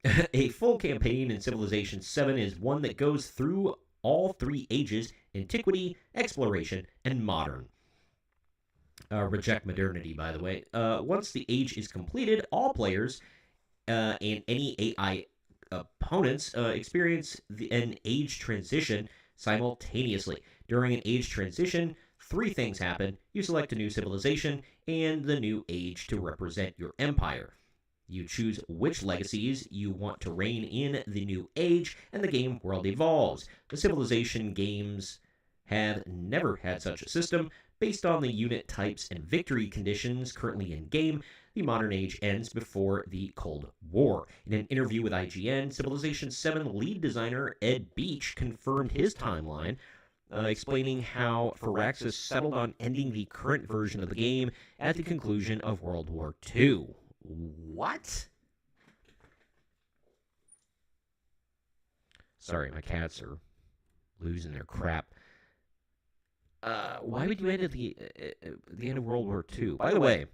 a full campaign in Civilization 7 is one that goes through all three ages: antiquity, exploration, and modern. Reject modernity, by the way. Once the age is completed, all players and any AI opponents experience an age transition simultaneously. During an age transition, three things happen. You select a new civilization and the new age to represent your empire. You choose which legacies you want to reign in the new age, and the game world evolves. The Civilization games have never had such a system. Based on the unit types and victory conditions currently in game, the modern age ends before the Cold War. In an interview with IGN, Civilization 7 lead designer Ed Beach confirmed his timeline, explaining how Firaxis settled on ending the current version of the game at the conclusion of World War II. What? Sorry, my cats are losing their crap. Why would you end at the end of World War II? By the way,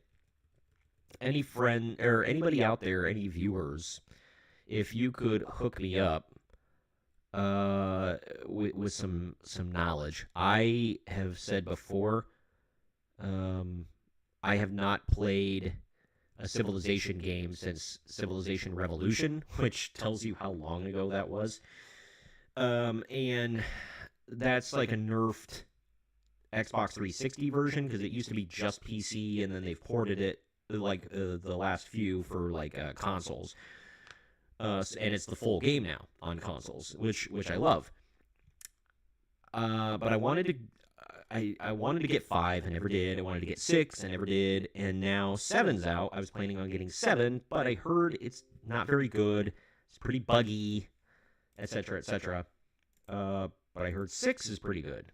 any friend or anybody out there, any viewers, if you could hook me up with some knowledge. I have said before, I have not played a Civilization game since Civilization Revolution, which tells you how long ago that was. And that's like a nerfed Xbox 360 version, because it used to be just PC, and then they've ported it like the last few for like consoles. And it's the full game now on consoles, which I love. But I wanted to get 5, I never did. I wanted to get 6, I never did. And now 7's out. I was planning on getting 7, but I heard it's not very good. It's pretty buggy, etc., etc. But I heard 6 is pretty good.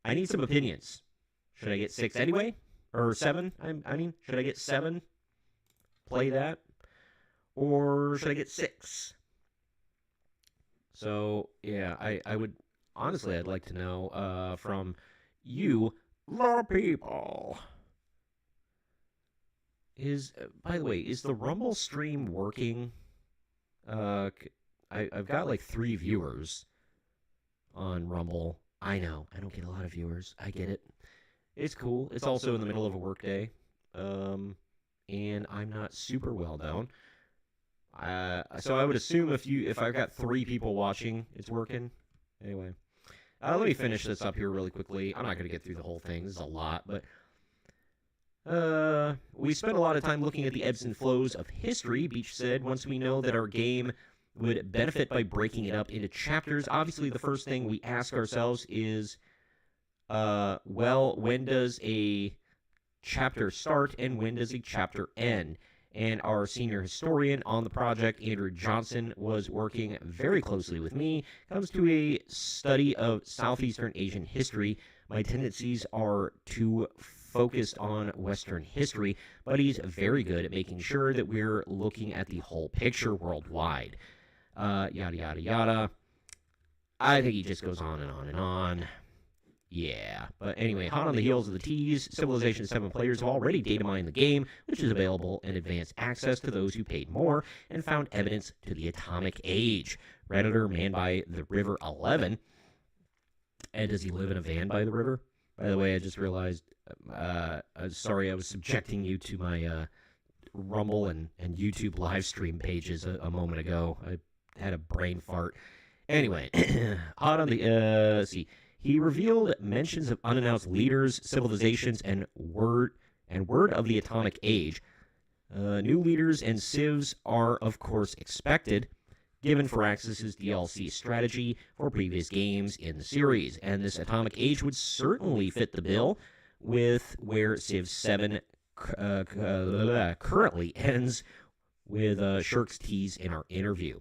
I need some opinions. Should I get 6 anyway? Or 7? I mean, should I get 7? Play that? Or should I get 6? So, yeah, I would... Honestly, I'd like to know from you, the people. By the way, is the Rumble stream working? I've got like 3 viewers on Rumble. I know, I don't get a lot of viewers. I get it. It's cool. It's also in the middle of a workday. and I'm not super well known. So I would assume if I've got 3 people watching, it's working. Anyway, let me finish this up here really quickly. I'm not going to get through the whole thing. This is a lot, but we spent a lot of time looking at the ebbs and flows of history, Beach said. Once we know that our game would benefit by breaking it up into chapters, obviously the first thing we ask ourselves is, well, when does a chapter start and when does a chapter end? And our senior historian on the project, Andrew Johnson, was working very closely with me. Comes to a study of Southeastern Asian history. My tendencies are too focused on Western history, but he's very good at making sure that we're looking at the whole picture worldwide. Yada, yada, yada. I think he just goes on and on and on. Yeah, but anyway, hot on the heels of the tease, Civilization 7 players have already data mined the game, which is available in advanced access to those who paid more, and found evidence to the atomic age. Redditor Man by the River 11. And does he live in a van by the river? By the way, I just realized, sorry, I was subjecting you to my Rumble and YouTube live stream pages a moment ago. I had a brain fart. Anyway, hot on the, see. He revealed mentions of unannounced leaders, civilizations, and word of the atomic age. New leaders and civs are, of course, expected, given Firaxis' DLC strategy for previous games in the series, and this atomic age would certainly fit the bill with where Civ 7 currently ends, with Shirk's tease in our interview.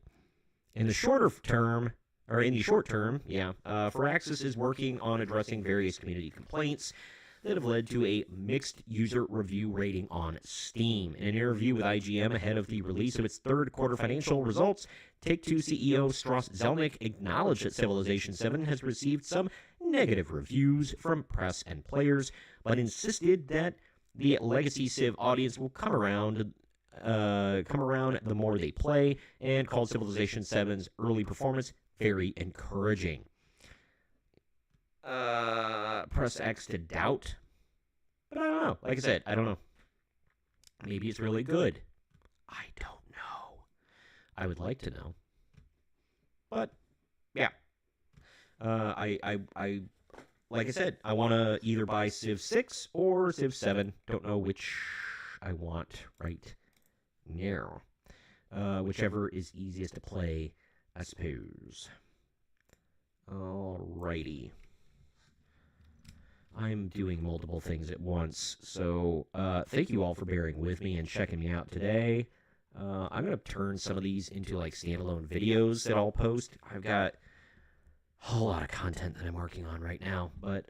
In the short term, Firaxis is working on addressing various community complaints that have led to a mixed user review rating on Steam. In an interview with IGM ahead of the release of its third quarter financial results, Take-Two CEO Strauss Zelnick acknowledged that Civilization 7 has received some negative reviews from press and players, but insisted that the legacy Civ audience will come around the more they play, and called Civilization 7's early performance very encouraging. Press X to doubt. But I don't know. Like I said, I don't know. Maybe it's really good. I don't know. I would like to know. But, yeah. I like I said, I want to either buy Civ 6 or Civ 7. Don't know which I want right now. Whichever is easiest to play, I suppose. Alrighty. I'm doing multiple things at once, so thank you all for bearing with me and checking me out today. I'm going to turn some of these into like standalone videos that I'll post. I've got a whole lot of content that I'm working on right now, but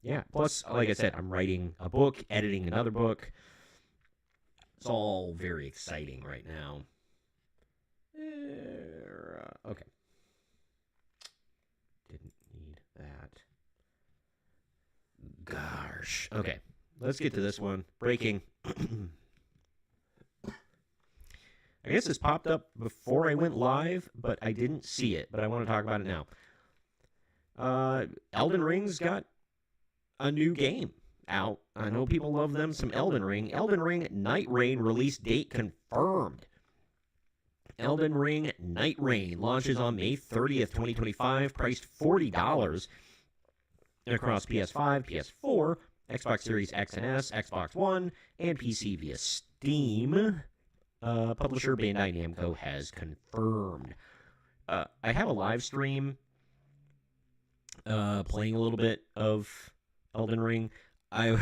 yeah. Plus, like I said, I'm writing a book, editing another book. It's all very exciting right now. Okay. Didn't need that. Gosh. Okay. Let's get to this one. Breaking. I guess this popped up before I went live, but I didn't see it. But I want to talk about it now. Elden Ring's got a new game out. I know people love them some Elden Ring. Elden Ring Night Rain release date confirmed. Elden Ring Night Rain launches on May 30th, 2025, priced $40 across PS5, PS4, Xbox Series X and S, Xbox One, and PC via Steam. Publisher Bandai Namco has confirmed. I have a live stream playing a little bit of Elden Ring. I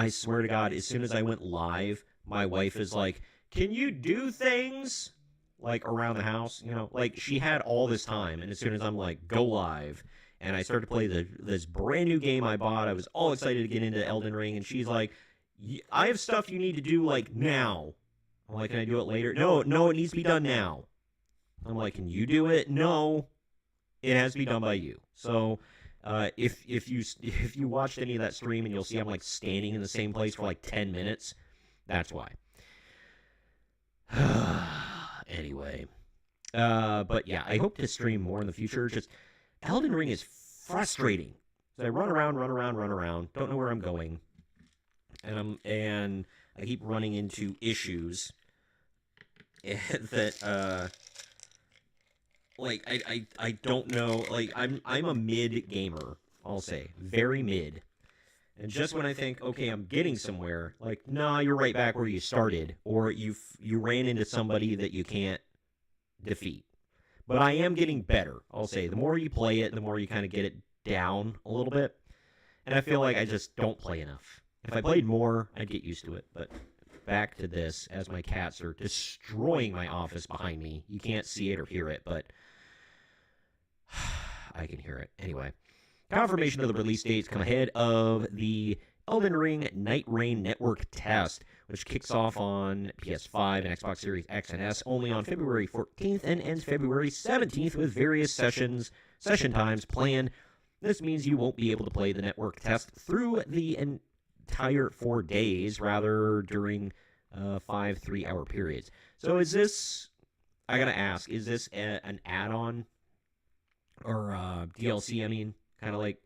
swear to God, as soon as I went live, my wife is like, "Can you do things like around the house?" You know, like she had all this time, and as soon as I'm like, "Go live," and I started to play this brand new game I bought, I was all excited to get into Elden Ring, and she's like, "I have stuff you need to do like now." I'm like, "Can I do it later?" No, it needs to be done now. I'm like, "Can you do it?" No, it has to be done by you. So if you watched any of that stream, and you'll see I'm like standing in the same place for like 10 minutes, that's why. Anyway, but yeah, I hope to stream more in the future. Just Elden Ring is frustrating. So I run around, don't know where I'm going. and I keep running into issues that like I don't know. Like I'm a mid gamer. I'll say very mid. And just when I think, okay, I'm getting somewhere, like, nah, you're right back where you started, or you ran into somebody that you can't defeat. But I am getting better. I'll say the more you play it, the more you kind of get it down a little bit. And I feel like I just don't play enough. If I played more, I'd get used to it. But back to this, as my cats are destroying my office behind me. You can't see it or hear it, but I can hear it. Anyway, confirmation of the release dates come ahead of the Elden Ring Night Rain Network test, which kicks off on PS5 and Xbox Series X and S only on February 14th and ends February 17th with various session times planned. This means you won't be able to play the network test through the entire 4 days, rather during 5 3-hour periods. So is this, I gotta ask, is this an add-on or DLC? I mean, kind of like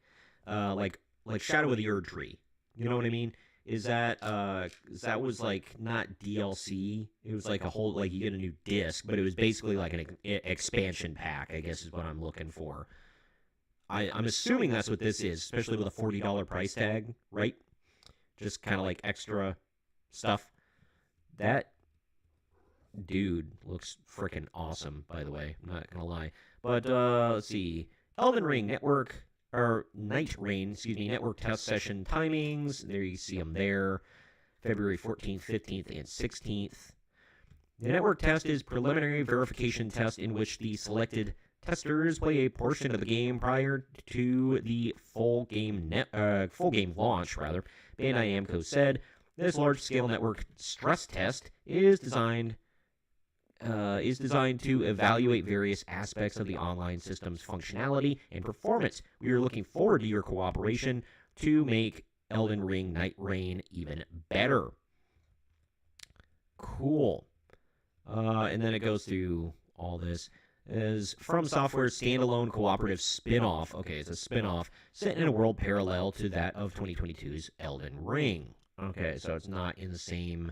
Shadow of the Erd Tree. You know what I mean? Is that was like not DLC? It was like a whole, like, you get a new disc, but it was basically like an expansion pack, I guess is what I'm looking for. I'm assuming that's what this is, especially with a $40 price tag, right? Just kind of like extra stuff. That dude looks freaking awesome, by the way. I'm not gonna lie. But let's see. Elden Ring Network, or Night Rain, network test session timings. There you see them there. February 14th, 15th, and 16th. The network test is preliminary verification test in which the selected testers play a portion of the game prior to the full game launch. Bandai Namco said this large-scale network stress test is designed to evaluate various aspects of the online system's functionality and performance. We are looking forward to your cooperation to make Elden Ring Night Rain even better. Cool. And then it goes through all this. Is From Software's standalone cooperative spin-off. Okay, it's a spin-off set in a world parallel to that of 2022's Elden Ring. Okay, so it's not in the same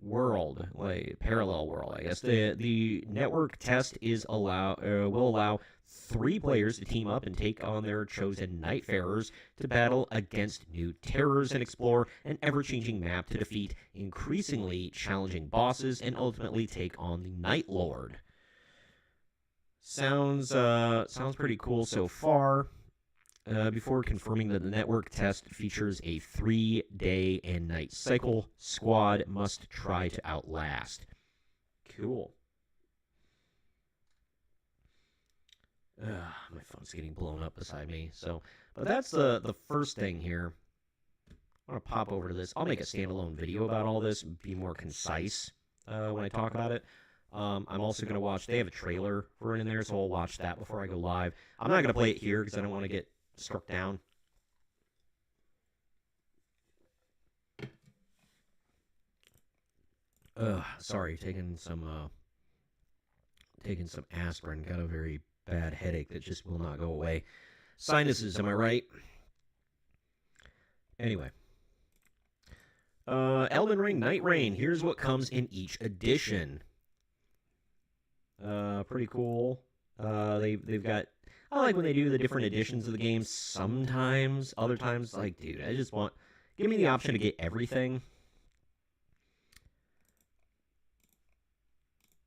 world, like parallel world, I guess. The network test will allow 3 players to team up and take on their chosen Nightfarers to battle against new terrors and explore an ever-changing map to defeat increasingly challenging bosses and ultimately take on the Night Lord. Sounds pretty cool so far. Before confirming that the network test features a 3-day and night cycle, squad must try to outlast. Cool. My phone's getting blown up beside me. But that's the first thing here. I want to pop over to this. I'll make a standalone video about all this, be more concise when I talk about it. I'm also going to watch, they have a trailer for it in there, so I'll watch that before I go live. I'm not going to play it here because I don't want to get struck down. Sorry, taking some aspirin. Got a very bad headache that just will not go away. Sinuses, am I right? Anyway. Elden Ring Night Rain. Here's what comes in each edition. Pretty cool. They've got, I like when they do the different editions of the game sometimes. Other times, like, dude, I just want, give me the option to get everything.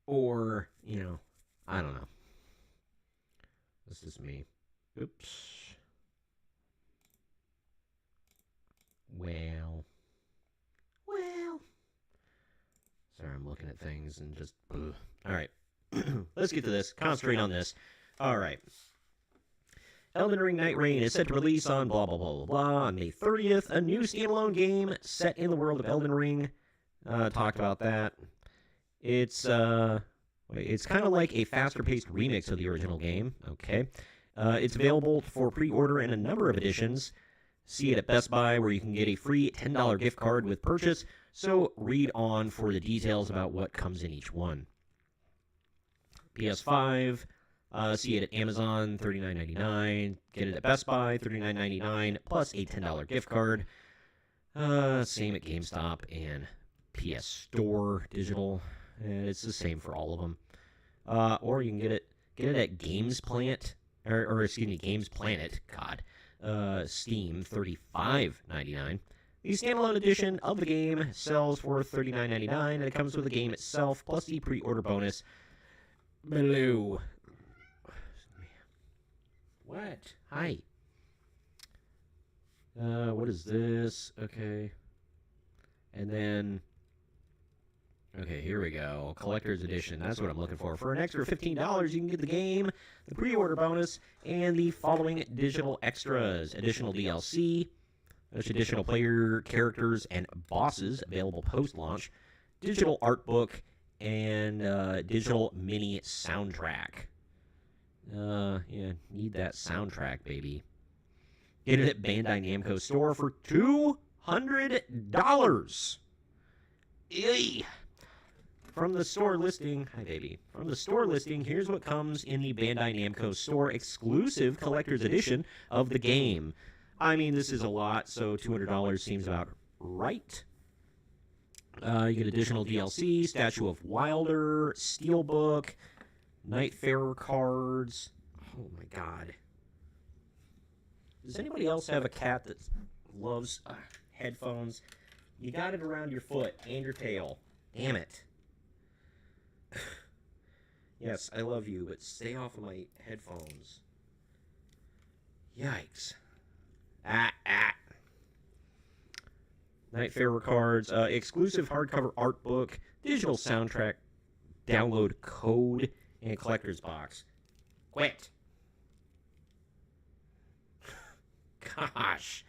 Or, you know, I don't know. This is me. Oops. Well. Sorry, I'm looking at things and just, ugh. All right. Let's get to this. Concentrate on this. All right. Elden Ring Night Rain is set to release on blah, blah, blah, blah, blah on May 30th. A new standalone game set in the world of Elden Ring. Talked about that. It's kind of like a faster-paced remix of the original game. Okay. It's available for pre-order in a number of editions. See it at Best Buy, where you can get a free $10 gift card with purchase. So read on for the details about what comes in each one. PS5, see it at Amazon, $39.99. Get it at Best Buy, $39.99, plus a $10 gift card. Same at GameStop and PS Store digital. It's the same for all of them. Or you can get it at Games Planet, or excuse me, Games Planet. God, Steam, $35.99. The standalone edition of the game sells for $39.99, and it comes with the game itself plus the pre-order bonus below. What? Hi. What is this? Okay. And then, okay, here we go. Collector's Edition. That's what I'm looking for. For an extra $15, you can get the game, the pre-order bonus, and the following digital extras. Additional DLC. There's additional player characters and bosses available post-launch, digital art book, and digital mini soundtrack. Yeah, need that soundtrack, baby. Get it at Bandai Namco store for $200. Yay! From the store listing, hi baby. From the store listing, here's what comes in the Bandai Namco store exclusive collector's edition of the game. I mean, this is a lot, so $200 seems about right. You get additional DLC, Statue of Wilder, Steelbook, Nightfarer cards. Oh my god. Does anybody else have a cat that loves headphones? You got it around your foot and your tail. Damn it. Yes, I love you, but stay off of my headphones. Yikes. Nightfarer cards, exclusive hardcover art book, digital soundtrack, download code, and collector's box. Quit. Gosh.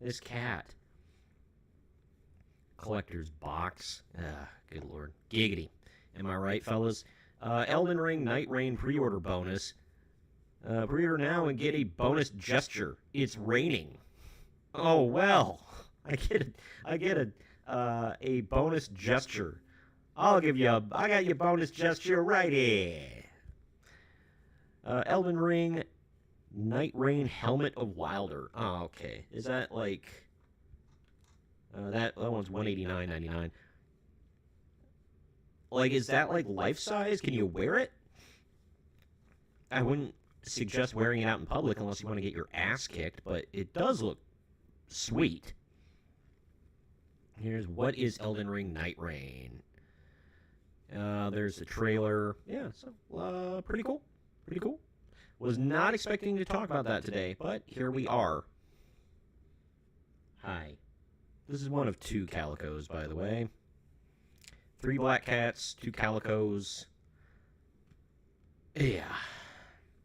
This cat. Collector's box. Good lord. Giggity. Am I right, fellas? Elden Ring Night Rain pre-order bonus. Pre-order now and get a bonus gesture. It's raining. Oh well, I get a bonus gesture. I got your bonus gesture right here. Elden Ring, Night Rain Helmet of Wilder. Oh, okay. Is that like that one's $189.99? Like, is that like life size? Can you wear it? I wouldn't suggest wearing it out in public unless you want to get your ass kicked, but it does look sweet. Here's what is Elden Ring Night Rain. There's the trailer. Yeah, so pretty cool. Pretty cool. Was not expecting to talk about that today, but here we are. Hi. This is one of 2 calicos, by the way. 3 black cats, 2 calicos. Yeah.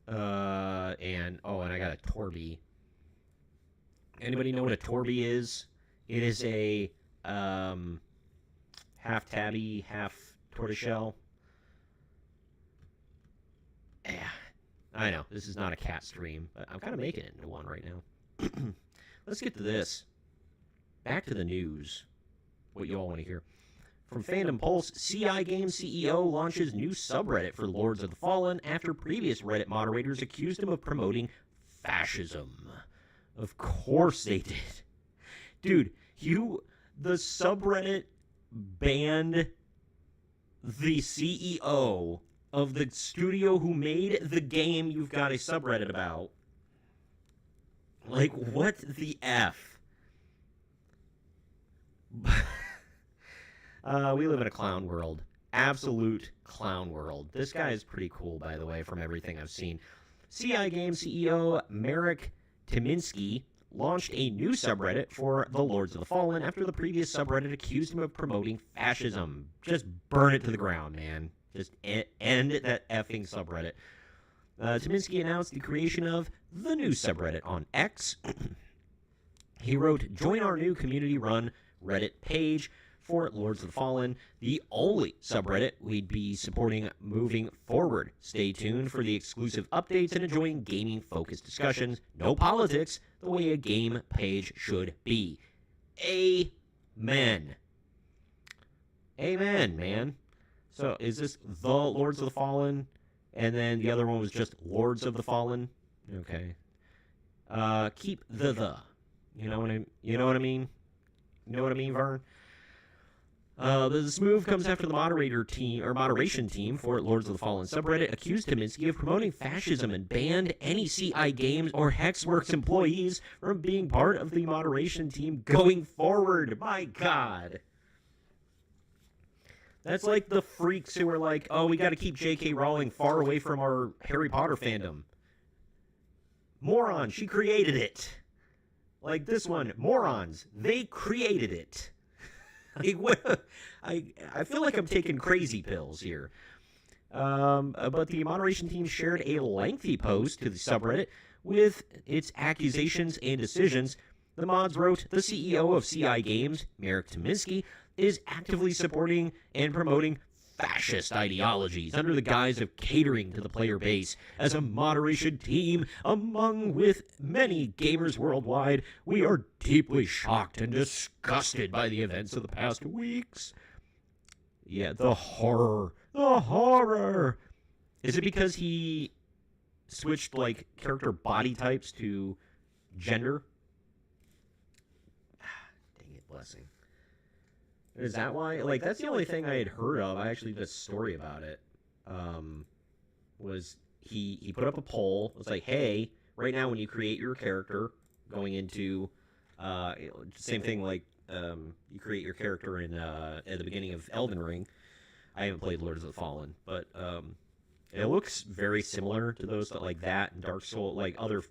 And I got a Torby. Anybody know what a Torby is? It is a half tabby, half tortoiseshell. Yeah, I know this is not a cat stream, but I'm kind of making it into one right now. Let's get to this. Back to the news. What you all want to hear. From Fandom Pulse, CI Games CEO launches new subreddit for Lords of the Fallen after previous Reddit moderators accused him of promoting fascism. Of course they did. Dude, the subreddit banned the CEO of the studio who made the game you've got a subreddit about. Like, what the F? We live in a clown world. Absolute clown world. This guy is pretty cool, by the way, from everything I've seen. CI Games CEO Marek Tymiński launched a new subreddit for the Lords of the Fallen after the previous subreddit accused him of promoting fascism. Just burn it to the ground, man. Just end that effing subreddit. Tymiński announced the creation of the new subreddit on X. He wrote, "Join our new community-run Reddit page for Lords of the Fallen, the only subreddit we'd be supporting moving forward. Stay tuned for the exclusive updates and enjoying gaming-focused discussions. No politics, the way a game page should be." Amen. Amen, man. So, is this the Lords of the Fallen? And then the other one was just Lords of the Fallen? Okay. Keep the. You know what I mean? You know what I mean, Vern? This move comes after the moderation team for Lords of the Fallen subreddit accused Kaminsky of promoting fascism and banned any CI Games or Hexworks employees from being part of the moderation team going forward. My God. That's like the freaks who are like, oh, we got to keep J.K. Rowling far away from our Harry Potter fandom. Moron, she created it. Like this one, morons, they created it. I feel like I'm taking crazy pills here. But the moderation team shared a lengthy post to the subreddit with its accusations and decisions. The mods wrote, the CEO of CI Games, Marek Kaminsky, is actively supporting and promoting fascist ideologies under the guise of catering to the player base. As a moderation team, among with many gamers worldwide, we are deeply shocked and disgusted by the events of the past weeks. Yeah, the horror. The horror! Is it because he switched, like, character body types to gender? Dang it, blessing. Is that why? Like, that's the only thing I had heard of. I actually did a story about it. Was he put up a poll. It was like, hey, right now when you create your character, going into same thing like you create your character in at the beginning of Elden Ring. I haven't played Lords of the Fallen, but it looks very similar to those that like that and Dark Souls, like other.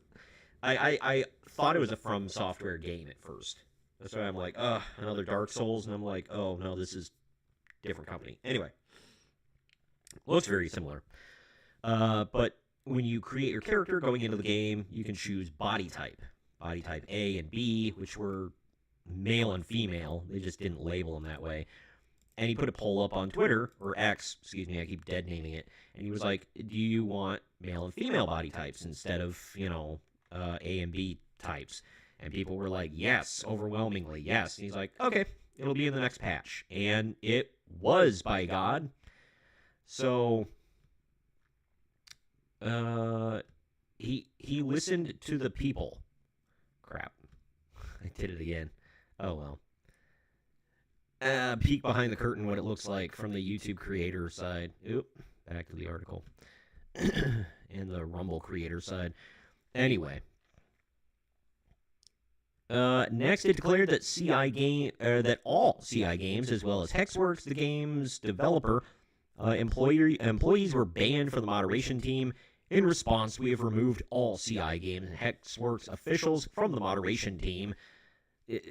I thought it was a From Software game at first. That's why I'm like, another Dark Souls, and I'm like, oh no, this is different company. Anyway, looks very similar. But when you create your character going into the game, you can choose body type A and B, which were male and female. They just didn't label them that way. And he put a poll up on Twitter, or X, excuse me, I keep dead naming it. And he was like, do you want male and female body types instead of, A and B types? And people were like, yes, overwhelmingly, yes. And he's like, okay, it'll be in the next patch. And it was, by God. So, he listened to the people. Crap. I did it again. Oh, well. Peek behind the curtain what it looks like from the YouTube creator side. Oop, back to the article. And the Rumble creator side. Anyway. Next, it declared that that all CI Games, as well as Hexworks, the game's developer, employees were banned from the moderation team. In response, we have removed all CI Games and Hexworks officials from the moderation team.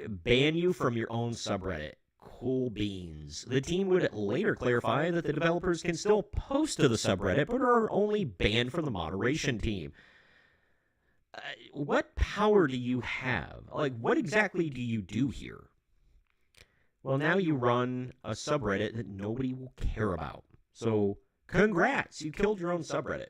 Ban you from your own subreddit. Cool beans. The team would later clarify that the developers can still post to the subreddit, but are only banned from the moderation team. What power do you have? Like, what exactly do you do here? Well, now you run a subreddit that nobody will care about. So, congrats, you killed your own subreddit.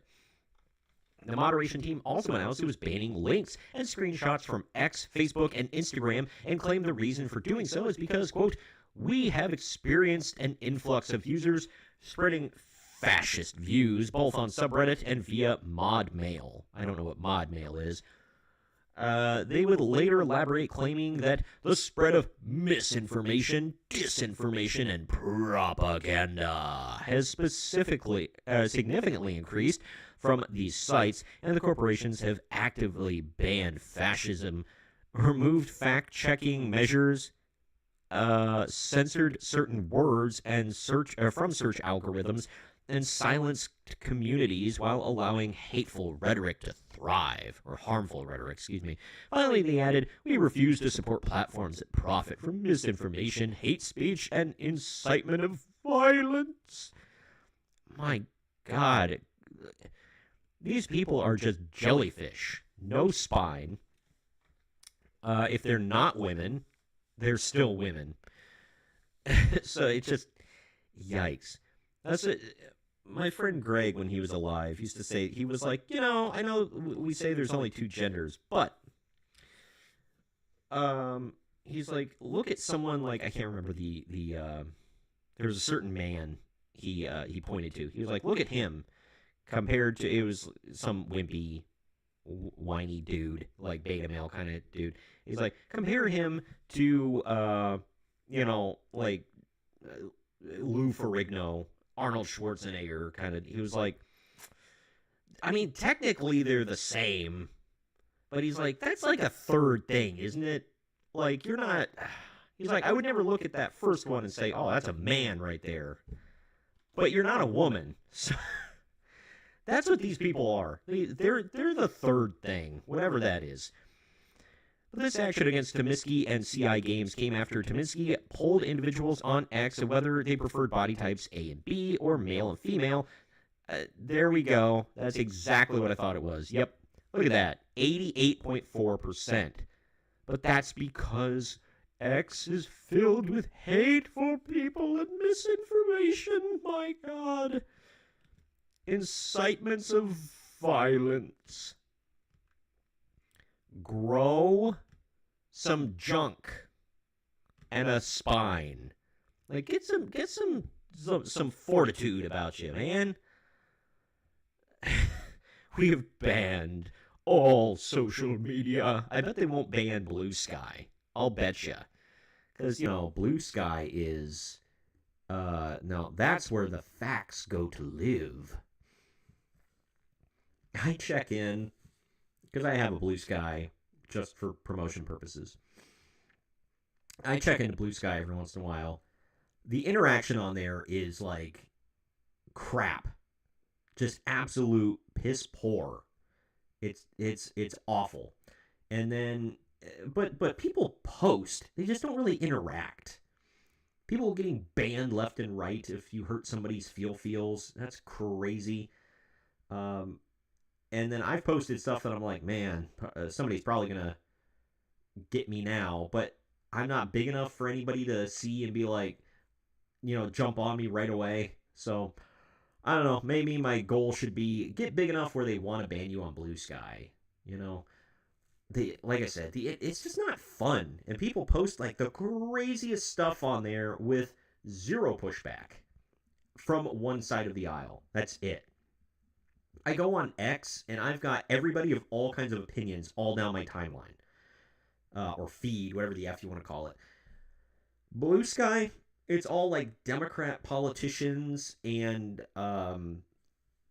The moderation team also announced it was banning links and screenshots from X, Facebook, and Instagram, and claimed the reason for doing so is because, quote, we have experienced an influx of users spreading fascist views, both on subreddit and via mod mail. I don't know what mod mail is. They would later elaborate, claiming that the spread of misinformation, disinformation, and propaganda has significantly increased from these sites, and the corporations have actively banned fascism, removed fact-checking measures, censored certain words and from search algorithms, and silenced communities while allowing hateful rhetoric to thrive, or harmful rhetoric, excuse me. Finally, they added, we refuse to support platforms that profit from misinformation, hate speech, and incitement of violence. My God. These people are just jellyfish. No spine. If they're not women, they're still women. So it's just, yikes. That's it. My friend Greg, when he was alive, used to say, he was like, I know we say there's only two genders, but he's like, look at someone like, I can't remember there's a certain man he pointed to. He was like, look at him compared to, it was some wimpy whiny dude, like beta male kind of dude. He's like, compare him to, like Lou Ferrigno, Arnold Schwarzenegger kind of. He was like, I mean, technically they're the same, but he's like, that's like a third thing, isn't it? Like, you're not. He's like, I would never look at that first one and say, oh, that's a man right there. But you're not a woman. So that's what these people are. They're the third thing, whatever that is. But this action against Tominsky and CI Games came after Tominsky polled individuals on X of whether they preferred body types A and B or male and female. There we go. That's exactly what I thought it was. Yep. Look at that. 88.4%. But that's because X is filled with hateful people and misinformation. My God. Incitements of violence. Grow some junk and a spine. Like, get some fortitude about you, man. We have banned all social media. I bet they won't ban Blue Sky. I'll bet you. Because, Blue Sky is... no, that's where the facts go to live. I check in, because I have a Blue Sky, just for promotion purposes. I check into Blue Sky every once in a while. The interaction on there is like crap. Just absolute piss poor. It's awful. And then, but people post. They just don't really interact. People getting banned left and right if you hurt somebody's feels. That's crazy. And then I've posted stuff that I'm like, man, somebody's probably going to get me now. But I'm not big enough for anybody to see and be like, jump on me right away. So, I don't know. Maybe my goal should be get big enough where they want to ban you on Blue Sky. Like I said, it's just not fun. And people post like the craziest stuff on there with zero pushback from one side of the aisle. That's it. I go on X and I've got everybody of all kinds of opinions all down my timeline. Or feed, whatever the F you want to call it. Blue Sky, it's all like Democrat politicians and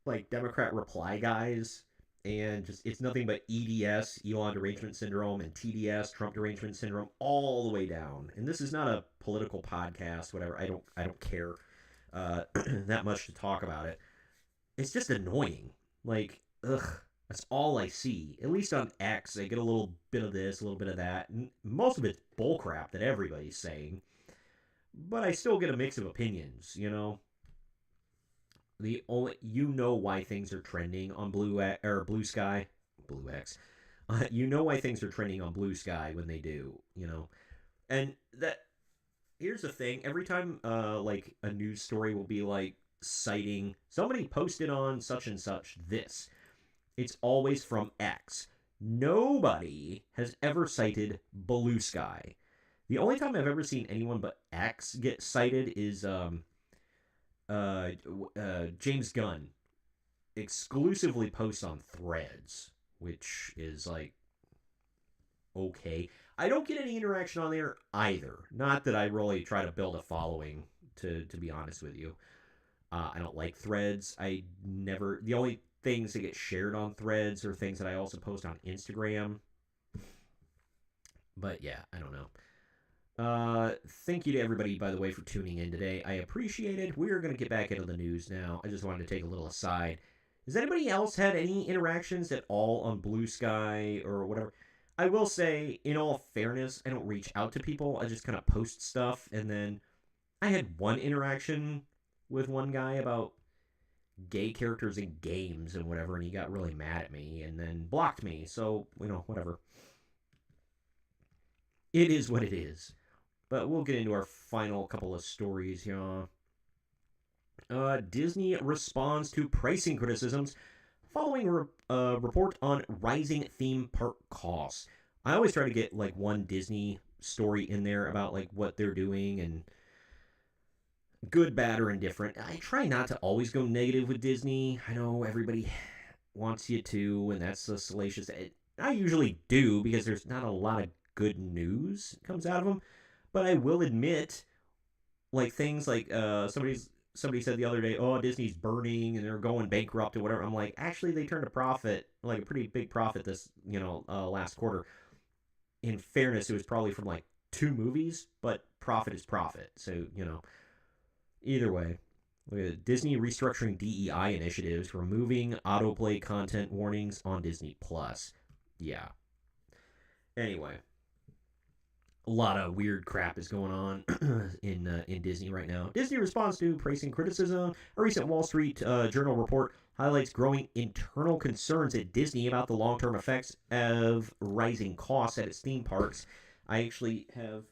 like Democrat reply guys. And just it's nothing but EDS, Elon Derangement Syndrome, and TDS, Trump Derangement Syndrome, all the way down. And this is not a political podcast, whatever. I don't care that much to talk about it. It's just annoying. Like, ugh, that's all I see. At least on X, I get a little bit of this, a little bit of that. And most of it's bullcrap that everybody's saying. But I still get a mix of opinions, The only why things are trending on Blue Sky, Blue X. Why things are trending on Blue Sky when they do, And that here's the thing: every time like a news story will be like citing somebody posted on such and such this, it's always from X. Nobody has ever cited Blue Sky. The only time I've ever seen anyone but X get cited is James Gunn exclusively posts on Threads, which is like okay. I don't get any interaction on there either. Not that I really try to build a following, to be honest with you. I don't like Threads. The only things that get shared on Threads are things that I also post on Instagram. But yeah, I don't know. Thank you to everybody, by the way, for tuning in today. I appreciate it. We're going to get back into the news now. I just wanted to take a little aside. Has anybody else had any interactions at all on Blue Sky or whatever? I will say, in all fairness, I don't reach out to people. I just kind of post stuff. And then I had one interaction with one guy about gay characters in games and whatever, and he got really mad at me and then blocked me. So, whatever. It is what it is. But we'll get into our final couple of stories here. Disney responds to pricing criticisms following a report on rising theme park costs. I always try to get like one Disney story in there about like what they're doing and good, bad, or indifferent. I try not to always go negative with Disney. I know everybody wants you to, and that's a salacious. I usually do because there's not a lot of good news comes out of them. But I will admit, like things like somebody said the other day, oh, Disney's burning and they're going bankrupt or whatever. I'm like, actually, they turned a profit, like a pretty big profit this last quarter. In fairness, it was probably from like 2 movies, but profit is profit. So either way. Look at Disney restructuring DEI initiatives, removing autoplay content warnings on Disney Plus. Yeah. Anyway, a lot of weird crap is going on in Disney right now. Disney responds to pricing criticism. A recent Wall Street Journal report highlights growing internal concerns at Disney about the long-term effects of rising costs at its theme parks. I actually have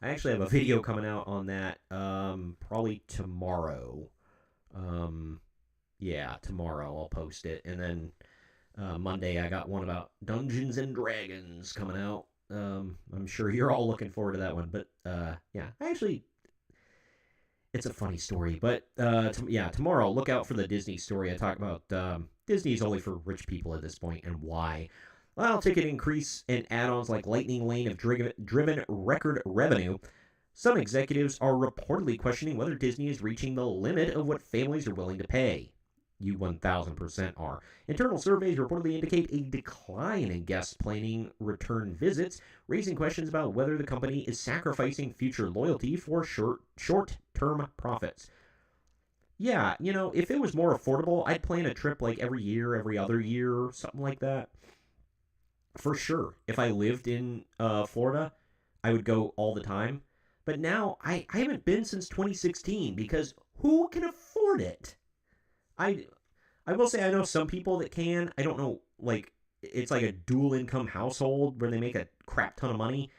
I actually have a video coming out on that probably tomorrow. Yeah, tomorrow I'll post it, and then Monday I got one about Dungeons and Dragons coming out. I'm sure you're all looking forward to that one, but yeah, it's a funny story. But tomorrow look out for the Disney story. I talk about Disney's only for rich people at this point and why. Well, ticket increase and add-ons like Lightning Lane have driven record revenue. Some executives are reportedly questioning whether Disney is reaching the limit of what families are willing to pay. You 1000% are. Internal surveys reportedly indicate a decline in guest planning return visits, raising questions about whether the company is sacrificing future loyalty for short-term profits. Yeah, if it was more affordable, I'd plan a trip like every year, every other year, something like that. For sure. If I lived in Florida, I would go all the time. But now I haven't been since 2016 because who can afford it? I I will say I know some people that can. I don't know, like it's like a dual income household where they make a crap ton of money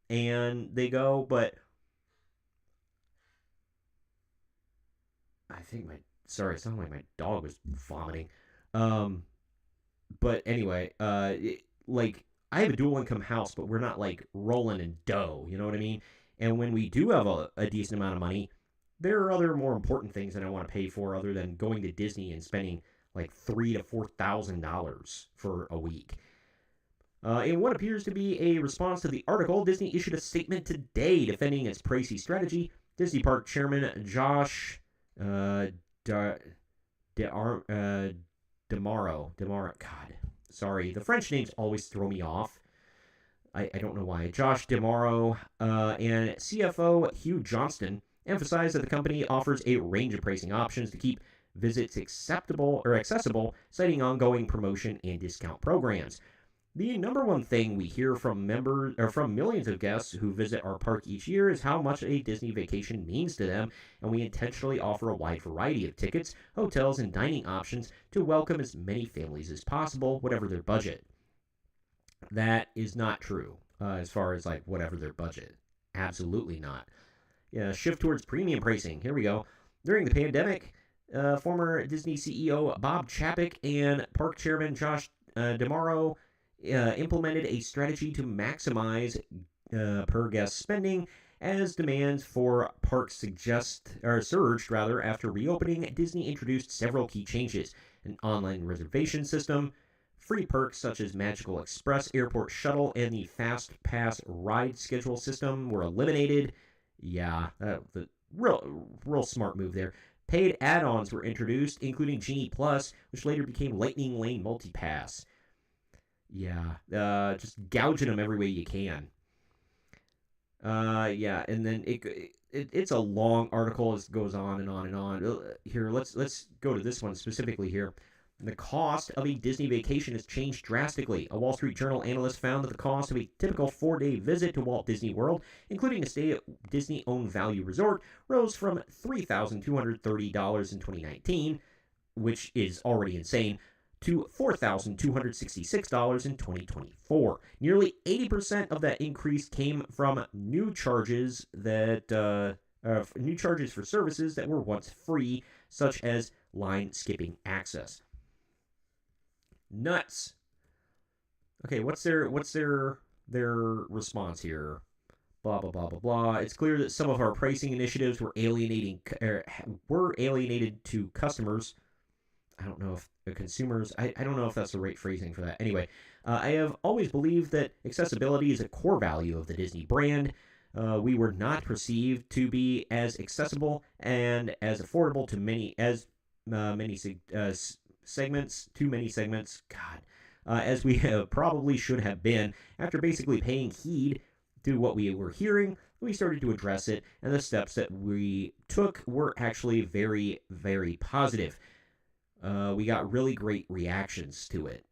and they go, but I think my sorry, it sounded like my dog was vomiting. Um, but anyway, like I have a dual income house, but we're not like rolling in dough. You know what I mean? And when we do have a decent amount of money, there are other more important things that I want to pay for other than going to Disney and spending like $3,000 to $4,000 for a week. In what appears to be a response to the article, Disney issued a statement today defending its pricey strategy. Disney Park Chairman Josh uh, De, DeMaro, God, sorry, the French names always throw me off. I don't know why. Josh DeMaro and CFO Hugh Johnston emphasized that the company offers a range of pricing options to keep visits acceptable or accessible, citing ongoing promotion and discount programs. The number one thing we hear from members or from millions of guests who visit our park each year is how much a Disney vacation means to them, and we intentionally offer a wide variety of tickets, hotels, and dining options to welcome as many families as possible, whatever their budget. That is not true as far as like whatever their budget. Absolutely not. Yeah, shift towards premium pricing. Here we go. During the pandemic, former Disney CEO Bob Chapek and park chairman Josh DeMaro implemented a strategy to maximize per guest spending as demands for parks surged after reopening. Disney introduced several key changes: an online reservation system, free perks such as Magical Express Airport Shuttle, and the Fast Pass ride schedule system were eliminated. Yeah, the real smart move there. Paid add-ons were introduced, including Genie Plus, which later became Lightning Lane Multipass. Yeah, just gouging them every way you can. Yeah, and then it's a long article. It goes on and on and on. Here, let's go to this one specifically here. The cost of a Disney vacation has changed drastically. A Wall Street Journal analyst found that the cost of a typical 4-day visit to Walt Disney World, including a stay at Disney-owned Value Resort, rose from $3,230 in 2019, which is already insane, to $4,266 in 2024. Nearly 80% of that increase came from new charges for services that were once free, such as line skipping access. Nuts. Okay, what's their response here? Blah blah blah blah blah. It's clear that some of our pricing initiatives were alienated to customers. I don't know if consumers, I don't know if that's the right phrasing for that. Anyway, I have always believed that accessibility is a core value of the Disney brand. We were not perceived to be as accessible and as affordable to many segments, God, as we probably should have been. After basically paying heed to what we were hearing, we started to address it, and the steps that we took were actually very, very positive. We got really great reactions to it.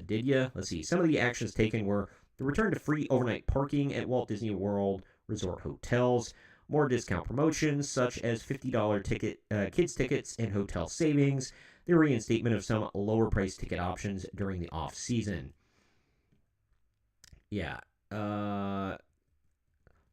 Did you? Let's see. Some of the actions taken were the return to free overnight parking at Walt Disney World Resort hotels, more discount promotions such as $50 kids tickets and hotel savings, the reinstatement of some lower price ticket options during the off season. Yeah. The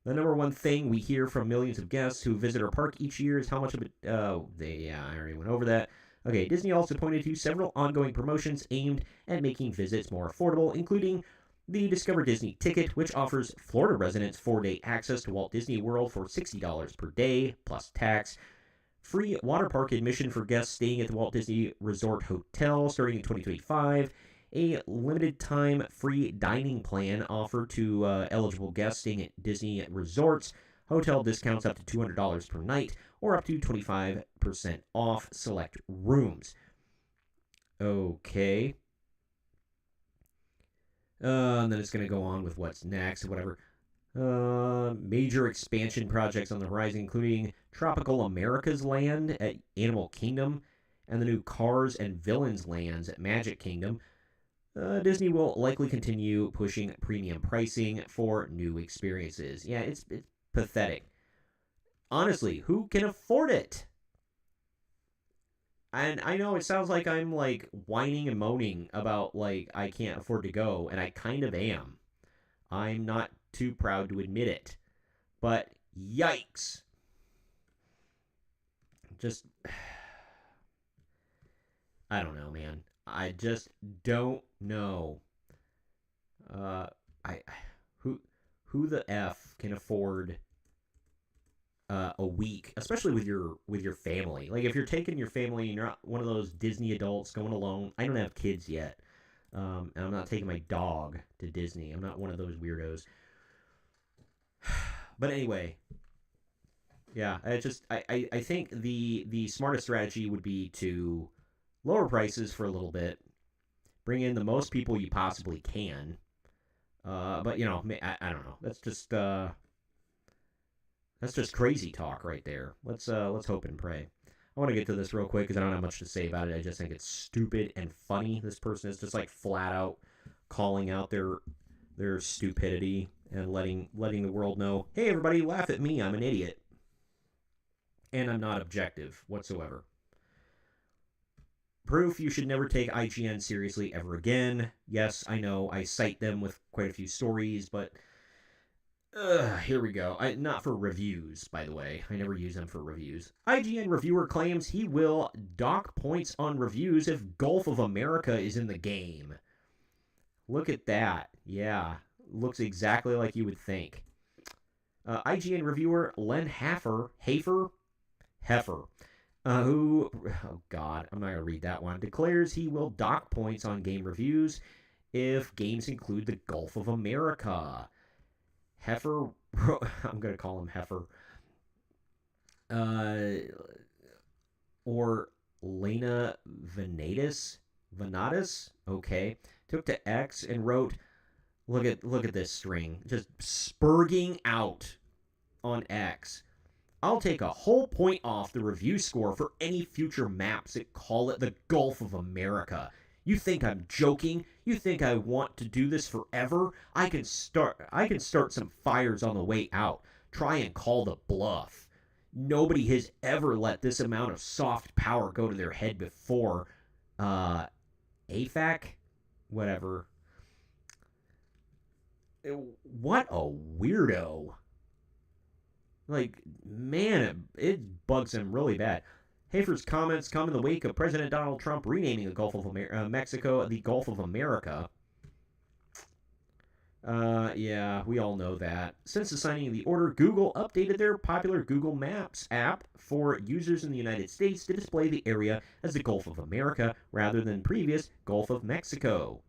number one thing we hear from millions of guests who visit our park each year is how much of it. I already went over that. Okay, Disney also pointed to several ongoing promotions aimed at making visits more affordable, including the Discover Disney ticket, which offers Florida residents 4-day access to Walt Disney World for $60 per day, plus tax. Free water park admission for guests staying at the Walt Disney Resort Hotel starting in 2025. A limited time free dining plan offered to eligible guests staying at Disney resorts. Hotel discounts up to $200 per night or up to 25% off select rooms. Okay. And then it's going to go on with what's next, whatever. Major expansion projects on the horizon, including Tropical America's Land at Animal Kingdom and the new Cars and Villains lands at Magic Kingdom. Disney will likely continue pushing premium pricing for new experiences. Yeah, it's pathetic. Honestly, who can afford it? And I know it sounds like I'm like whining and moaning about like I can't afford to go, and I kind of am. I'm not too proud to admit it. But yikes. Just I don't know, man. I just don't know. I who the f can afford a week, especially with your family. Like if you're taking your family and you're not one of those Disney adults going alone. I don't have kids yet, and I'm not taking my dog to Disney. I'm not one of those weirdos. But anyway, yeah, I think the smartest strategy would be to lower prices for a little bit, bring in the most people you possibly can. But you know, I don't know. That's just crazy talk right there. Let's hope and pray. I want to get to this real quick because I don't have much to say about it. I just think it's stupid and funny. This person is just like flat out calling out their stupidity and letting the world know, hey everybody, laugh at me. I'm an idiot, and I'm not objective whatsoever. Proof you should never take IGN seriously ever again. Yes, I know I cite them with quite a few stories, but here we go. Not for reviews, by the way. I never use them for reviews. IGN reviewer claims he will dock points on reviews if Gulf of America is in the game. Look at that. Yeah, looks exactly like you would think. IGN reviewer Len Heffer, who, oh God, I'm not going to read that one, declares he will dock points on game reviews if games include the Gulf of America. Heffer, I'm going to call him Heffer, or Lena Venatus, okay, took to X and wrote, look at this string, just spurging out on X. I'll take a whole point off the review score for any future maps that call it the Gulf of America. You think I'm joking? You think I want to do this forever? I can start some fires on the way out. Try and call the bluff. Nobody has ever let this amount of soft power go to their head before. AFAC? Whatever. What a weirdo. Like, man, it bugs him really bad. Hafer's comments come in the wake of President Donald Trump renaming the Gulf of Mexico the Gulf of America. Yeah, we all know that. Since the signing of the order, Google updated their popular Google Maps app for users in the United States to display the area as the Gulf of America rather than previous Gulf of Mexico.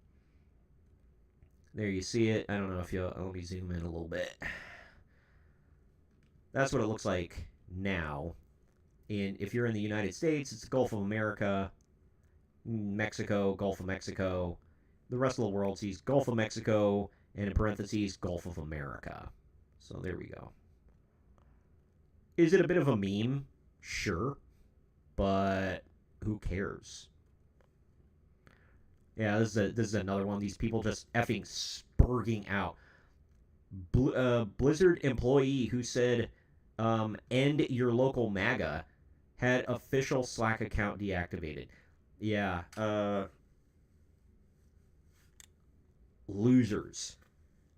There you see it. I don't know if you'll... Let me zoom in a little bit. That's what it looks like now. And if you're in the United States, it's the Gulf of America, Mexico, Gulf of Mexico. The rest of the world sees Gulf of Mexico, and in parentheses, Gulf of America. So there we go. Is it a bit of a meme? Sure. But who cares? Yeah, this is another one. These people just effing spurging out. Blizzard employee who said, end your local MAGA, had official Slack account deactivated. Yeah, losers.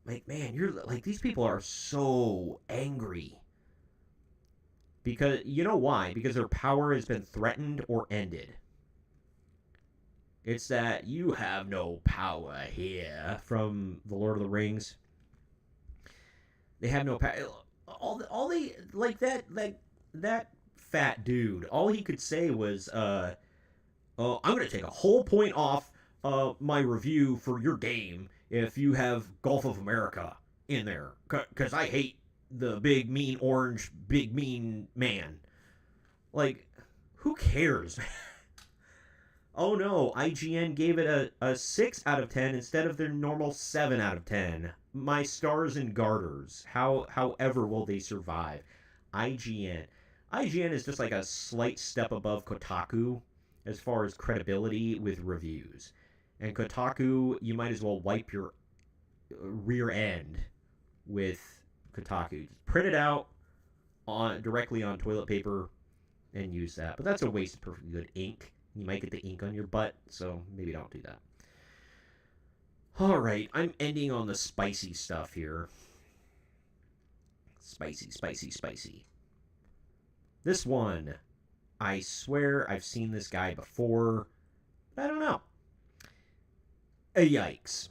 Like, man, you're like, these people are so angry. Because, you know why? Because their power has been threatened or ended. It's that you have no power here from the Lord of the Rings. They have no power. All they like that fat dude. All he could say was, "I'm gonna take a whole point off my review for your game if you have Gulf of America in there, because I hate the big mean orange, big mean man." Like, who cares? Oh no, IGN gave it a 6 out of 10 instead of their normal 7 out of 10. My stars and garters. However will they survive? IGN. IGN is just like a slight step above Kotaku as far as credibility with reviews. And Kotaku, you might as well wipe your rear end with Kotaku. Just print it out directly on toilet paper and use that. But that's a waste of perfectly good ink. You might get the ink on your butt, so maybe don't do that. Alright, I'm ending on the spicy stuff here. Spicy, spicy, spicy. This one, I swear I've seen this guy before. I don't know. Yikes.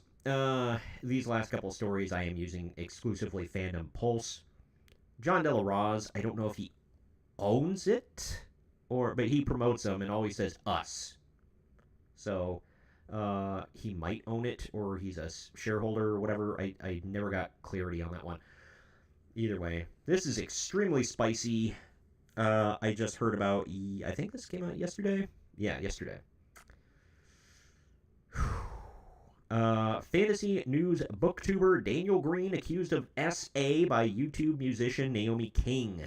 These last couple of stories I am using exclusively Fandom Pulse. John De La Roz, I don't know if he owns it, but he promotes them and always says us. So he might own it, or he's a shareholder or whatever. I never got clarity on that one. Either way, this is extremely spicy. I just heard about, I think this came out yesterday? Yeah, yesterday. Fantasy news booktuber Daniel Green accused of SA by YouTube musician Naomi King.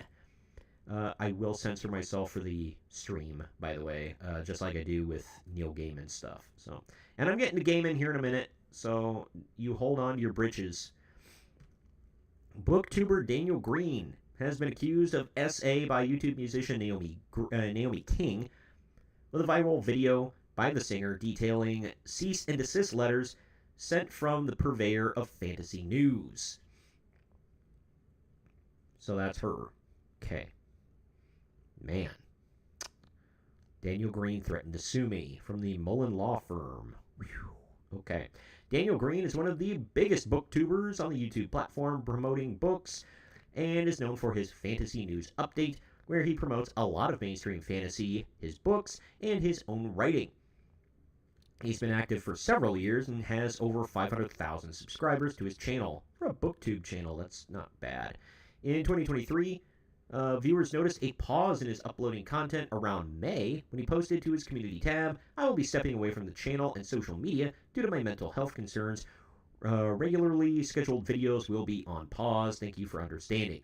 I will censor myself for the stream, by the way, just like I do with Neil Gaiman stuff. So, and I'm getting to Gaiman here in a minute, so you hold on to your britches. Booktuber Daniel Green has been accused of SA by YouTube musician Naomi King, with a viral video by the singer detailing cease and desist letters sent from the purveyor of fantasy news. So that's her. Okay. Man. Daniel Green threatened to sue me from the Mullen Law Firm. Whew. Okay. Daniel Green is one of the biggest booktubers on the YouTube platform promoting books and is known for his fantasy news update, where he promotes a lot of mainstream fantasy, his books, and his own writing. He's been active for several years and has over 500,000 subscribers to his channel. For a booktube channel, that's not bad. In 2023, viewers noticed a pause in his uploading content around May when he posted to his community tab, "I will be stepping away from the channel and social media due to my mental health concerns. Regularly scheduled videos will be on pause. Thank you for understanding."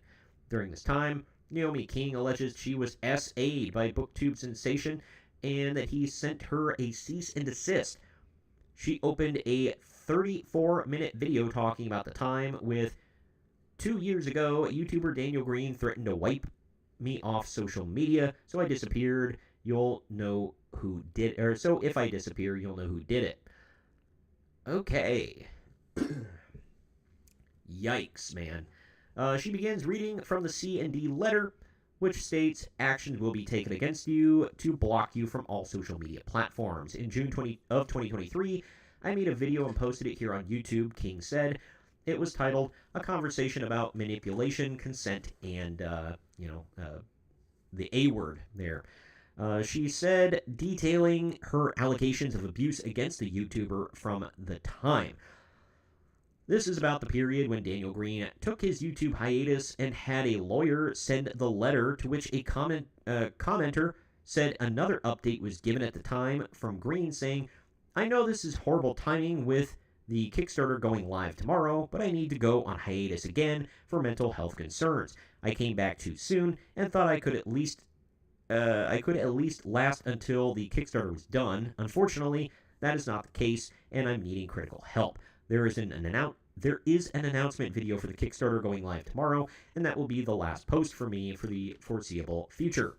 During this time, Naomi King alleges she was SA'd by BookTube sensation and that he sent her a cease and desist. She opened a 34-minute video talking about the time with, "2 years ago, YouTuber Daniel Green threatened to wipe me off social media, so I disappeared. You'll know who did, or so if I disappear, you'll know who did it." Okay. Yikes, man. She begins reading from the C&D letter, which states actions will be taken against you to block you from all social media platforms. In June of 2023, I made a video and posted it here on YouTube, King said. It was titled "A Conversation About Manipulation, Consent, and the A word there." She said, detailing her allegations of abuse against the YouTuber from the time. This is about the period when Daniel Green took his YouTube hiatus and had a lawyer send the letter, to which a commenter said another update was given at the time from Green saying, "I know this is horrible timing with the Kickstarter going live tomorrow, but I need to go on hiatus again for mental health concerns. I came back too soon and thought I could at least last until the Kickstarter was done. Unfortunately, that is not the case, and I'm needing critical help. There is an announcement video for the Kickstarter going live tomorrow, and that will be the last post for me for the foreseeable future."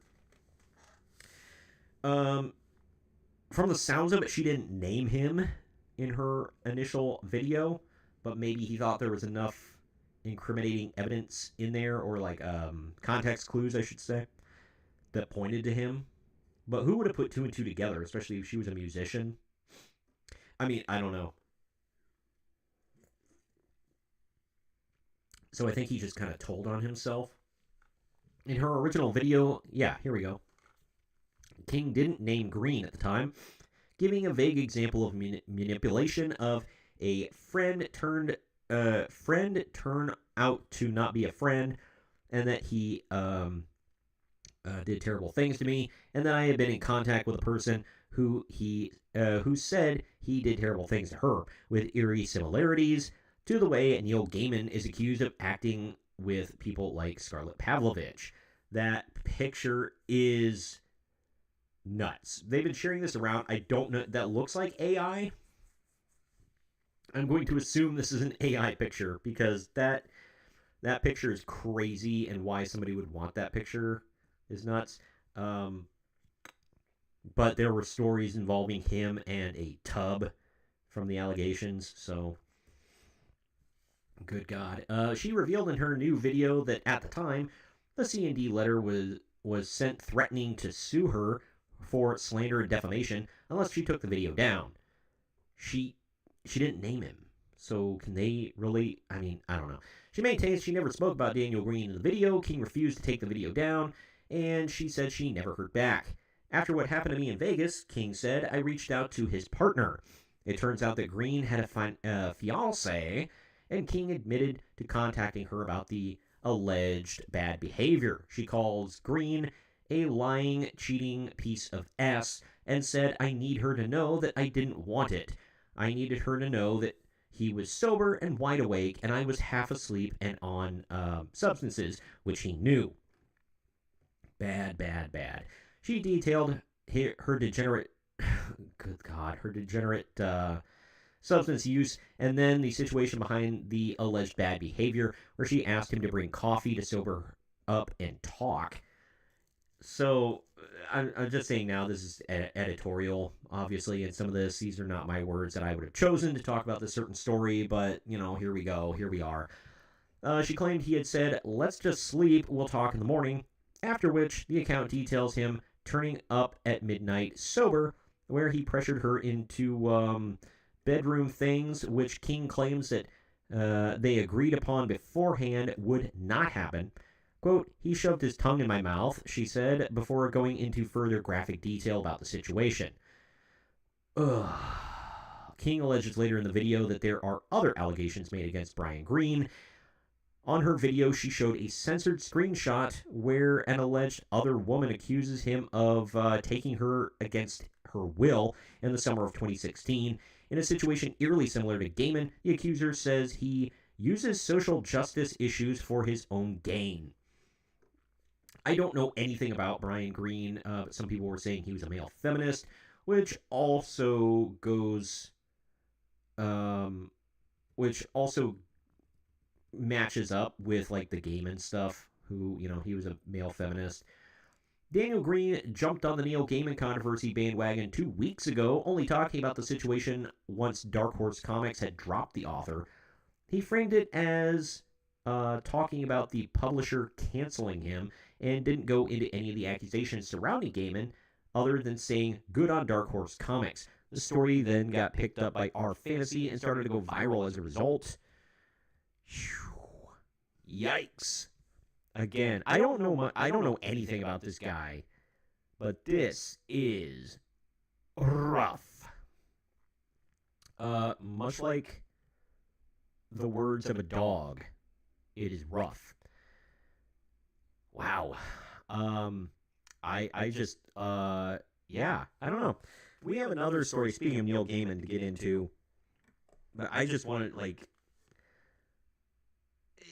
From the sounds of it, she didn't name him in her initial video, but maybe he thought there was enough incriminating evidence in there, or like context clues, I should say, that pointed to him. But who would have put two and two together, especially if she was a musician? I mean, I don't know. So I think he just kind of told on himself. In her original video, yeah, here we go. King didn't name Green at the time, giving a vague example of manipulation of a friend turn out to not be a friend, and that he did terrible things to me, and that I had been in contact with a person who said he did terrible things to her, with eerie similarities to the way Neil Gaiman is accused of acting with people like Scarlett Pavlovich. That picture is nuts. They've been sharing this around. I don't know. That looks like AI. I'm going to assume this is an AI picture, because that picture is crazy, and why somebody would want that picture is nuts. But there were stories involving him and a tub from the allegations, so good God. She revealed in her new video that at the time, the C&D letter was sent threatening to sue her for slander and defamation unless she took the video down. She didn't name him, so can they really? I mean, I don't know. She maintains she never spoke about Daniel Green in the video. King refused to take the video down, and she said she never heard back. After what happened to me in Vegas, King said, I reached out to his partner. It turns out that Green had a fiancé, and King admitted to contacting her about the alleged bad behavior. She calls Green a lying, cheating piece of S, and said, I need her to know that I didn't want it. I needed her to know that he was sober and wide awake, and I was half asleep and on substances, which he knew. Bad, bad, bad. She detailed her degenerate, good God, her degenerate substance use, and then the situation behind the alleged bad behavior, where she asked him to bring coffee to sober up and talk. So, I'm just saying now, this is editorial, obviously, and some of these are not my words that I would have chosen to talk about this certain story, but, here we go, here we are. She claimed he had said, let's just sleep, we'll talk in the morning, after which the account details him turning up at midnight sober, where he pressured her into bedroom things, which King claims that they agreed upon beforehand would not happen. Quote, he shoved his tongue in my mouth, she said, before going into further graphic detail about the situation. Ugh. King alleges later in the video that there are other allegations made against Brian Green. On her video, she showed a censored screenshot where an alleged other woman accuses him of taking her against her will in the summer of 2016. In a situation eerily similar to Gaiman, the accuser says he uses social justice issues for his own gain. I don't know anything about Brian Green, but some people were saying he was a male feminist, which also matches up with like the Gaiman stuff, who, he was a male feminist. Daniel Green jumped on the Neil Gaiman controversy bandwagon 2 weeks ago, only talking about the situation once Dark Horse Comics had dropped the author. He framed it as talking about the publisher canceling him, and didn't go into any of the accusations surrounding Gaiman, other than saying good on Dark Horse Comics. The story then got picked up by R Fantasy and started to go viral as a result. Whew. Yikes. Again, I don't know anything about this guy, but this is rough. Much like the words of a dog, it is rough. Wow. I just yeah, I don't know. We have another story, speaking of Neil Gaiman, to get into, but I just want to, like,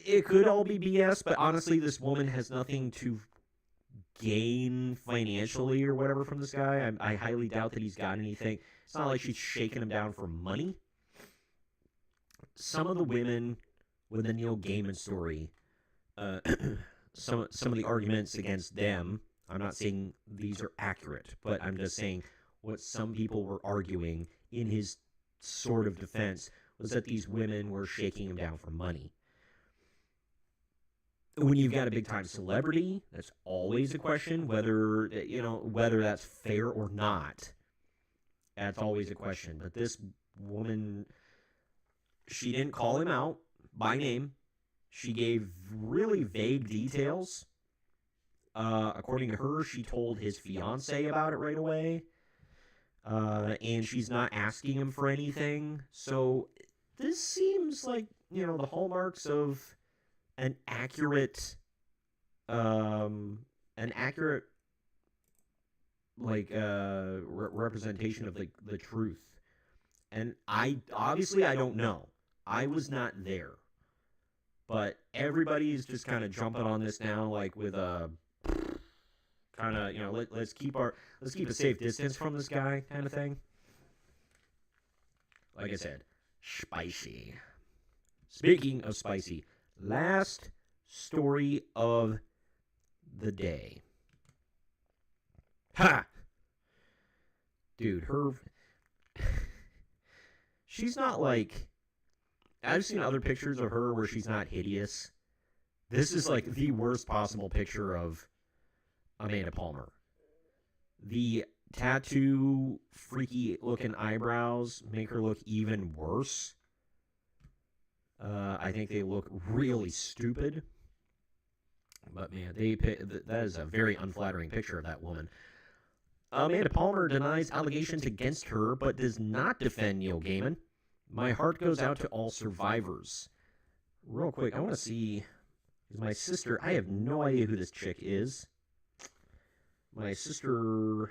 it could all be BS, but honestly, this woman has nothing to gain financially or whatever from this guy. I highly doubt that he's got anything. It's not like she's shaking him down for money. Some of the women with the Neil Gaiman story, some of the arguments against them, I'm not saying these are accurate, but I'm just saying what some people were arguing in his sort of defense was that these women were shaking him down for money. When you've got a big-time celebrity, that's always a question, whether that's fair or not. That's always a question. But this woman, she didn't call him out by name. She gave really vague details. According to her, she told his fiance about it right away. And she's not asking him for anything. So this seems like, the hallmarks of an accurate representation of the truth. And I don't know. I was not there. But everybody's just kind of jumping on this now, like with a kind of, let's keep a safe distance from this guy kind of thing. Like I said, spicy. Speaking of spicy, last story of the day. Ha! Dude, she's not like, I've seen other pictures of her where she's not hideous. This is like the worst possible picture of Amanda Palmer. The tattoo, freaky looking eyebrows make her look even worse. I think they look really stupid. But man, that is a very unflattering picture of that woman. Amanda Palmer denies allegations against her, but does not defend Neil Gaiman. My heart goes out to all survivors. Real quick, I want to see, my sister, I have no idea who this chick is. My sister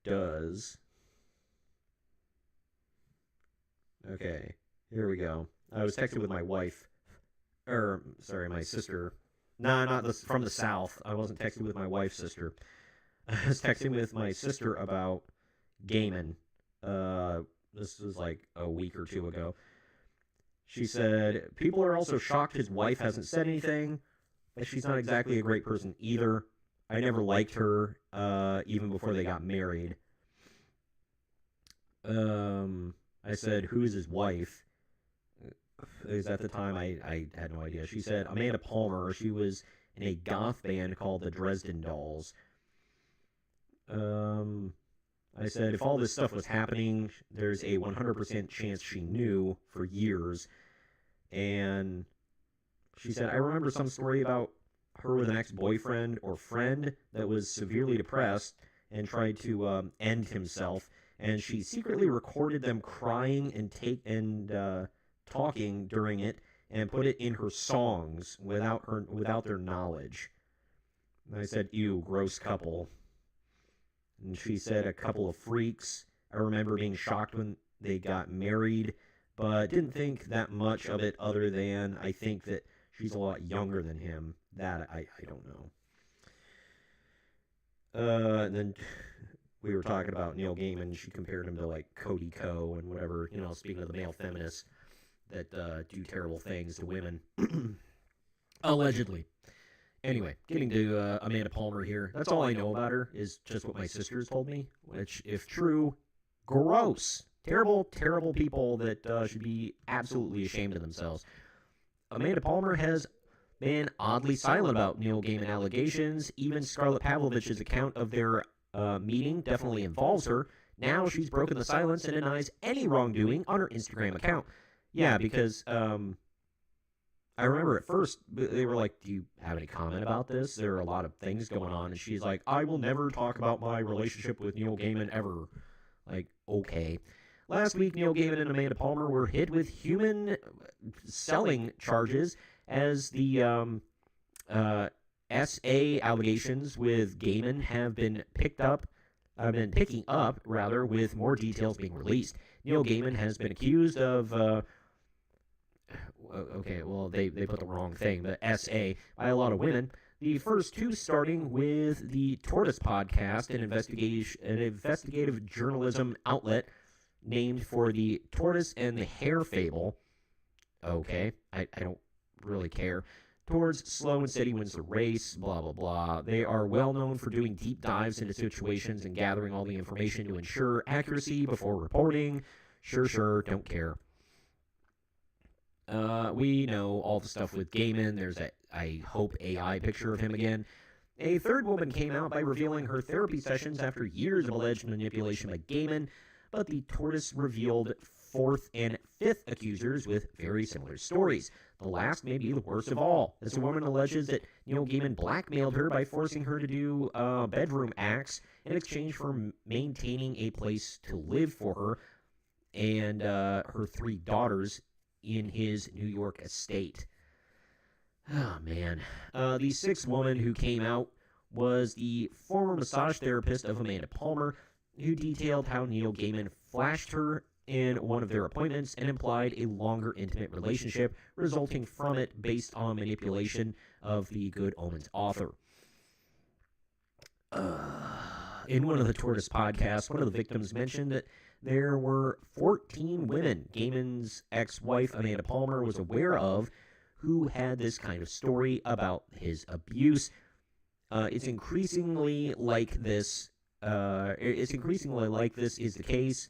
does. Okay, here we go. I was texting with my wife, my sister. No, not from the South. I wasn't texting with my wife's sister. I was texting with my sister about Gaiman. This was like a week or two ago. She said, people are also shocked his wife hasn't said anything, but she's not exactly a great person either. I never liked her, even before they got married. I said, who is his wife? Because at the time, I had no idea. She said, Amanda Palmer. She was in a goth band called the Dresden Dolls. I said, if all this stuff was happening, there's a 100% chance she knew for years. And she said, I remember some story about her with an ex-boyfriend or friend that was severely depressed and tried to end himself. And she secretly recorded them crying and talking during it and put it in her songs without their knowledge. And I said, ew, gross couple. And she said, a couple of freaks. I remember being shocked when they got married, but didn't think that much of it other than I think that she's a lot younger than him. That, I don't know. And then we were talking about Neil Gaiman. She compared him to, like, Cody Ko and whatever, speaking of the male feminists that do terrible things to women. Allegedly. Anyway, getting to Amanda Palmer here. That's all I know about her is just what my sisters told me, which, if true, gross. Terrible, terrible people that should be absolutely ashamed of themselves. Amanda Palmer has been oddly silent about Neil Gaiman allegations. Even Scarlett Pavlovich's account of their meeting definitely involves her. Now she's broken the silence and denies any wrongdoing on her Instagram account. Yeah, because I remember at first they were like, do you have any comment about this? There are a lot of things going on. And she's like, I will never talk about my relationship with Neil Gaiman ever. Like, okay. Last week, Neil Gaiman and Amanda Palmer were hit with human selling charges as the SA allegations with Gaiman have been picking up, with more details being released. Neil Gaiman has been accused of, they put the wrong thing, but SA, by a lot of women. The first two starting with the Tortoise podcast, an investigative journalism outlet named for the tortoise and the hare fable. Okay, I don't really care. Towards slow and steady wins the race, blah, blah, blah. They are well known for doing deep dives into situations and gathering all the information to ensure accuracy before reporting. Sure, don't care. We know all the stuff with Gaiman. There's a, I hope, AI picture of him again. A third woman came out by revealing her therapy sessions after years of alleged manipulation by Gaiman, but the tortoise revealed fourth and fifth accusers with very similar stories. The last may be the worst of all, as the woman alleges that Neil Gaiman blackmailed her by forcing her to do bedroom acts in exchange for maintaining a place to live for her and her three daughters in his New York estate. Oh, man. The sixth woman who came out was the former massage therapist of Amanda Palmer, who detailed how Neil Gaiman flashed her in one of their appointments and implied a longer intimate relationship resulting from it based on manipulation of the Good Omens author. In one of the Tortoise podcasts, one of the victims mentioned that there were 14 women Gaiman's ex-wife Amanda Palmer was aware of who had this kind of story about his abuse. It's increasingly like this is the case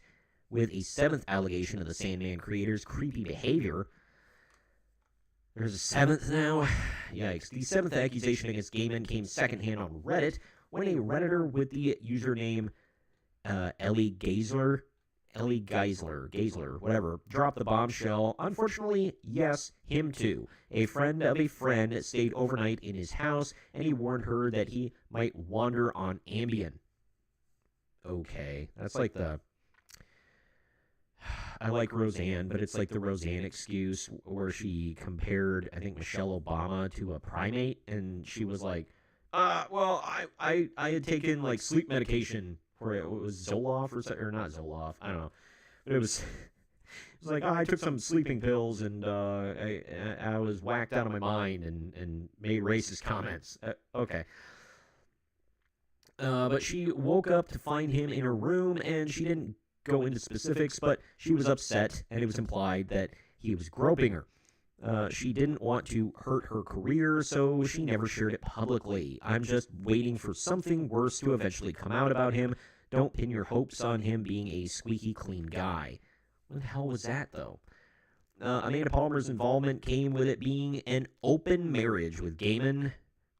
with a seventh allegation of the Sandman creator's creepy behavior. There's a seventh now? Yikes. The seventh accusation against Gaiman came secondhand on Reddit when a Redditor with the username Ellie Geisler, whatever, dropped the bombshell. Unfortunately, yes, him too. A friend of a friend stayed overnight in his house, and he warned her that he might wander on Ambien. Okay, that's like the... I like Roseanne, but it's like the Roseanne excuse where she compared, I think, Michelle Obama to a primate, and she was like, I had taken, like, sleep medication for it. It was Zoloft or not Zoloft, I don't know. But it was like, I took some sleeping pills, and I was whacked out of my mind and made racist comments. Okay. But she woke up to find him in her room, and she didn't go into specifics, but she was upset, and it was implied that he was groping her. She didn't want to hurt her career, so she never shared it publicly. I'm just waiting for something worse to eventually come out about him. Don't pin your hopes on him being a squeaky clean guy. What the hell was that, though? Amanda Palmer's involvement came with it being an open marriage with Gaiman,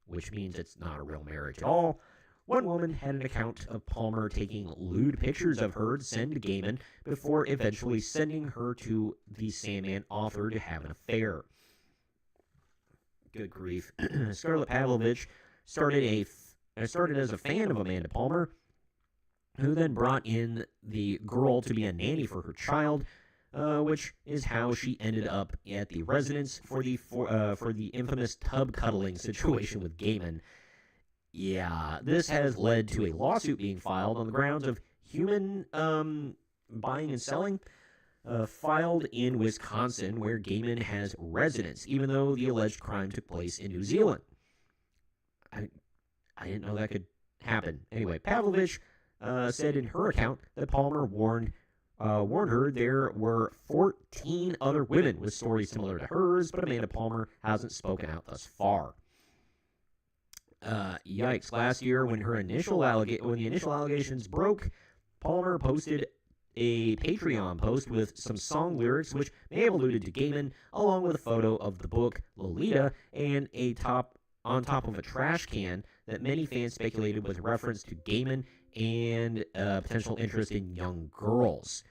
which means it's not a real marriage at all. One woman had an account of Palmer taking lewd pictures of her to send to Gaiman before eventually sending her to the Sandman author to have an affair. Good grief. Scarlett Pavlovich started as a fan of Amanda Palmer, who then brought in the girl to be a nanny for her child, which is how she ended up at the residence for the infamous tub cuddling situation with Gaiman. Yeah, this has led to a lawsuit being filed on the grounds of human buying and selling, filed in Wisconsin, where Gaiman has residence, even though the alleged crime took place in New Zealand. I didn't know that could happen. Anyway, Pavlovich said in her account that Palmer warned her there were 14 other women with stories similar to hers, but Amanda Palmer hasn't spoken out thus far. Yikes. Last year, when the initial allegations broke, Palmer posted a Patreon post with some song lyrics which may have alluded to Gaiman, along with a photo of the book Lolita and on top of a trash can that many fans speculated was a reference to Gaiman and potential interest in young girls.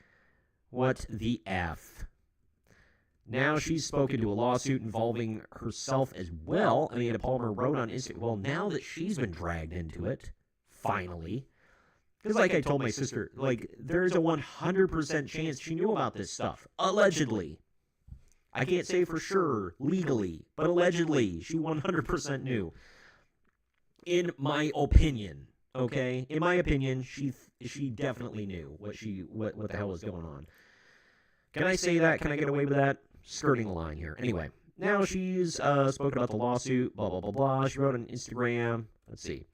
What the F? Now she's spoken to a lawsuit involving herself as well. Amanda Palmer wrote on Instagram, well, now that she's been dragged into it, finally, because like I told my sister, like, there's a 100% chance she knew about this stuff, allegedly. I can't say for sure legally, but allegedly she 100% knew. In my opinion, okay? In my opinion, she definitely knew what the hell was going on. Can I say that? Can I get away with that? Skirting the line here. Anyway, now she's spoken about the lawsuit, blah, blah, blah, blah. She wrote on Instagram. Let's see.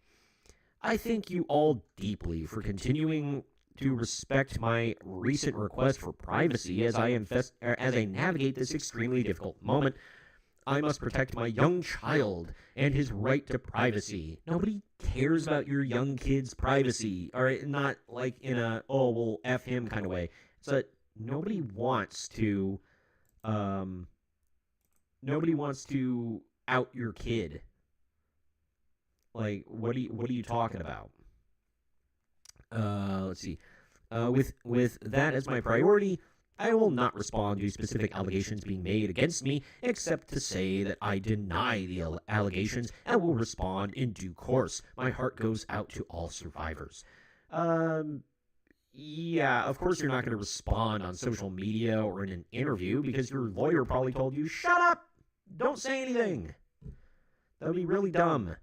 I thank you all deeply for continuing to respect my recent request for privacy as I navigate this extremely difficult moment. I must protect my young child and his right to privacy. Nobody cares about your young kid's privacy. All right, not like in a, oh, well, F him kind of way. It's a, nobody wants to out your kid. Like, what are you talking about? Let's see. With that as my priority, I will not respond to specific allegations being made against me, except to say that I deny the allegations and will respond in due course. My heart goes out to all survivors. Yeah, of course you're not going to respond on social media or in an interview because your lawyer probably told you, shut up! Don't say anything! That would be really dumb.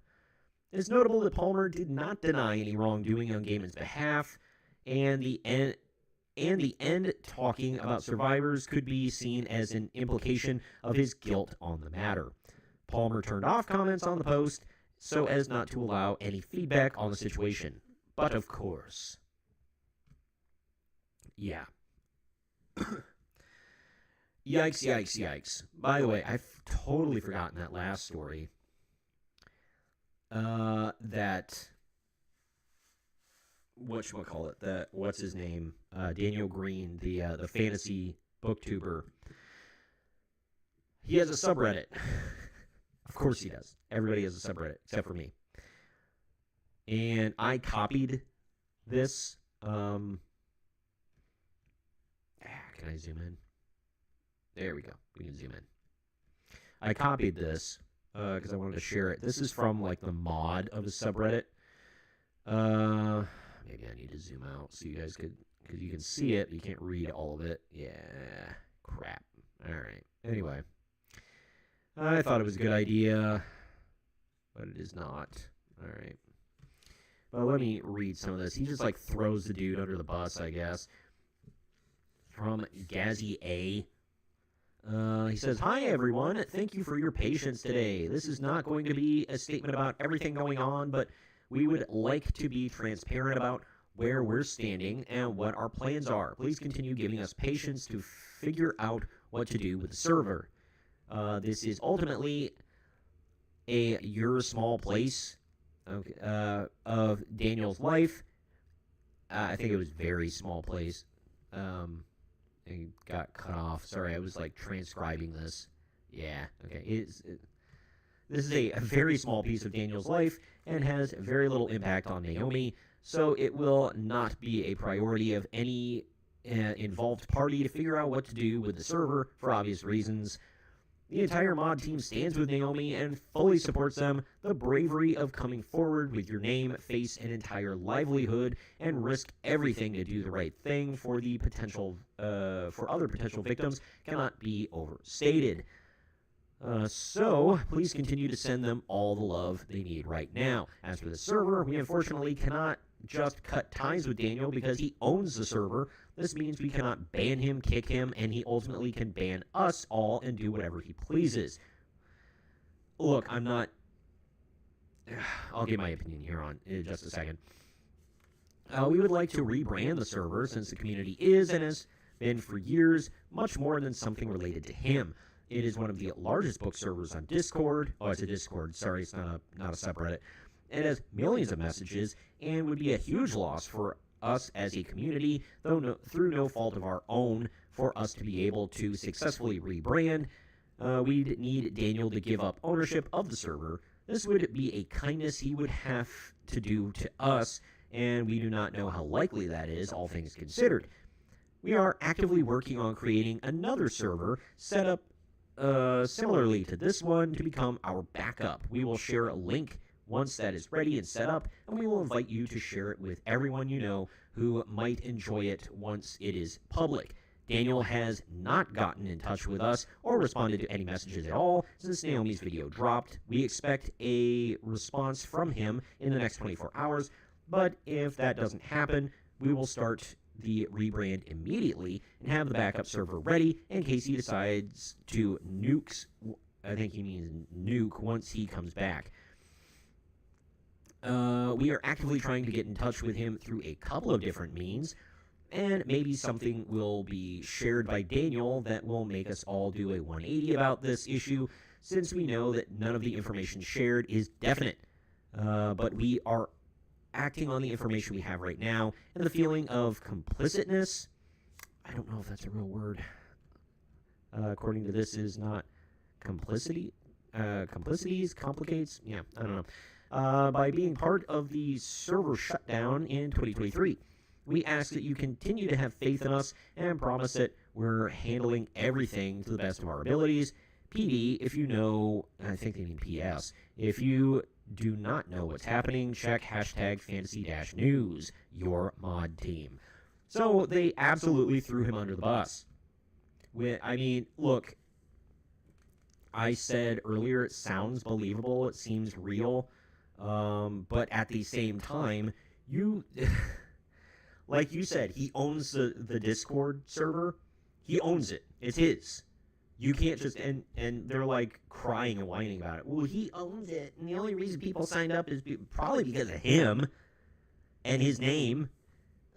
It's notable that Palmer did not deny any wrongdoing on Gaiman's behalf, and the end talking about survivors could be seen as an implication of his guilt on the matter. Palmer turned off comments on the post so as not to allow any feedback on the situation. But of course. Yeah. Yikes, yikes, yikes. By the way, I've totally forgotten that last story. That whatchamacallit, what's his name? Daniel Green, the fantasy booktuber. He has a subreddit. Of course he does. Everybody has a subreddit, except for me. And I copied this. Can I zoom in? There we go. We can zoom in. I copied this because I wanted to share it. This is from like the mod of the subreddit. Maybe I need to zoom out so you guys could, because you can see it, but you can't read all of it. Yeah, crap. All right. Anyway, I thought it was a good idea, but it is not. All right. Well, let me read some of this. He just like throws the dude under the bus, I guess. From Gazzy A. He says, hi, everyone. Thank you for your patience today. This is not going to be a statement about everything going on, but we would like to be transparent about where we're standing and what our plans are. Please continue giving us patience to figure out what to do with the server. This is ultimately your small place of Daniel's life. I think it was very small place. It got cut off. Sorry, I was like transcribing this. Yeah, okay. This is a very small piece of Daniel's life and has very little impact on Naomi, so it will not be a priority of any involved party to figure out what to do with the server for obvious reasons. The entire mod team stands with Naomi and fully supports them. The bravery of coming forward with your name, face, and entire livelihood and risk everything to do the right thing for the potential for other potential victims cannot be overstated. So please continue to send them all the love they need right now. As for the server, we unfortunately cannot just cut ties with Daniel because he owns the server. This means we cannot ban him, kick him, and he ultimately can ban us all and do whatever he pleases. Look, I'm not... I'll give my opinion here on in just a second. We would like to rebrand the server since the community is and has been for years much more than something related to him. It is one of the largest book servers on Discord. Oh, it's a Discord. Sorry, it's not a subreddit. It has millions of messages and would be a huge loss for us as a community, though through no fault of our own, for us to be able to successfully rebrand. We'd need Daniel to give up ownership of the server. This would be a kindness he would have to do to us, and we do not know how likely that is, all things considered. We are actively working on creating another server set up similarly to this one to become our backup. We will share a link once that is ready and set up, and we will invite you to share it with everyone you know who might enjoy it once it is public. Daniel has not gotten in touch with us or responded to any messages at all since Naomi's video dropped. We expect a response from him in the next 24 hours, but if that doesn't happen, we will start the rebrand immediately and have the backup server ready in case he decides to I think he means nuke once he comes back. We are actively trying to get in touch with him through a couple of different means, and maybe something will be shared by Daniel that will make us all do a 180 about this issue, since we know that none of the information shared is definite. But we are acting on the information we have right now, and the feeling of complicitness, I don't know if that's a real word, according to this, is not complicity. Complicities, complicates, yeah, I don't know. By being part of the server shutdown in 2023. We ask that you continue to have faith in us and promise that we're handling everything to the best of our abilities. PD, if you know, I think they mean PS, if you do not know what's happening, check hashtag fantasy-news, your mod team. So they absolutely threw him under the bus. I mean, look, I said earlier it sounds believable, it seems real, but at the same time, like you said, he owns the Discord server. He owns it. It's his. You can't just, and they're like crying and whining about it. Well, he owns it, and the only reason people signed up is probably because of him and his name.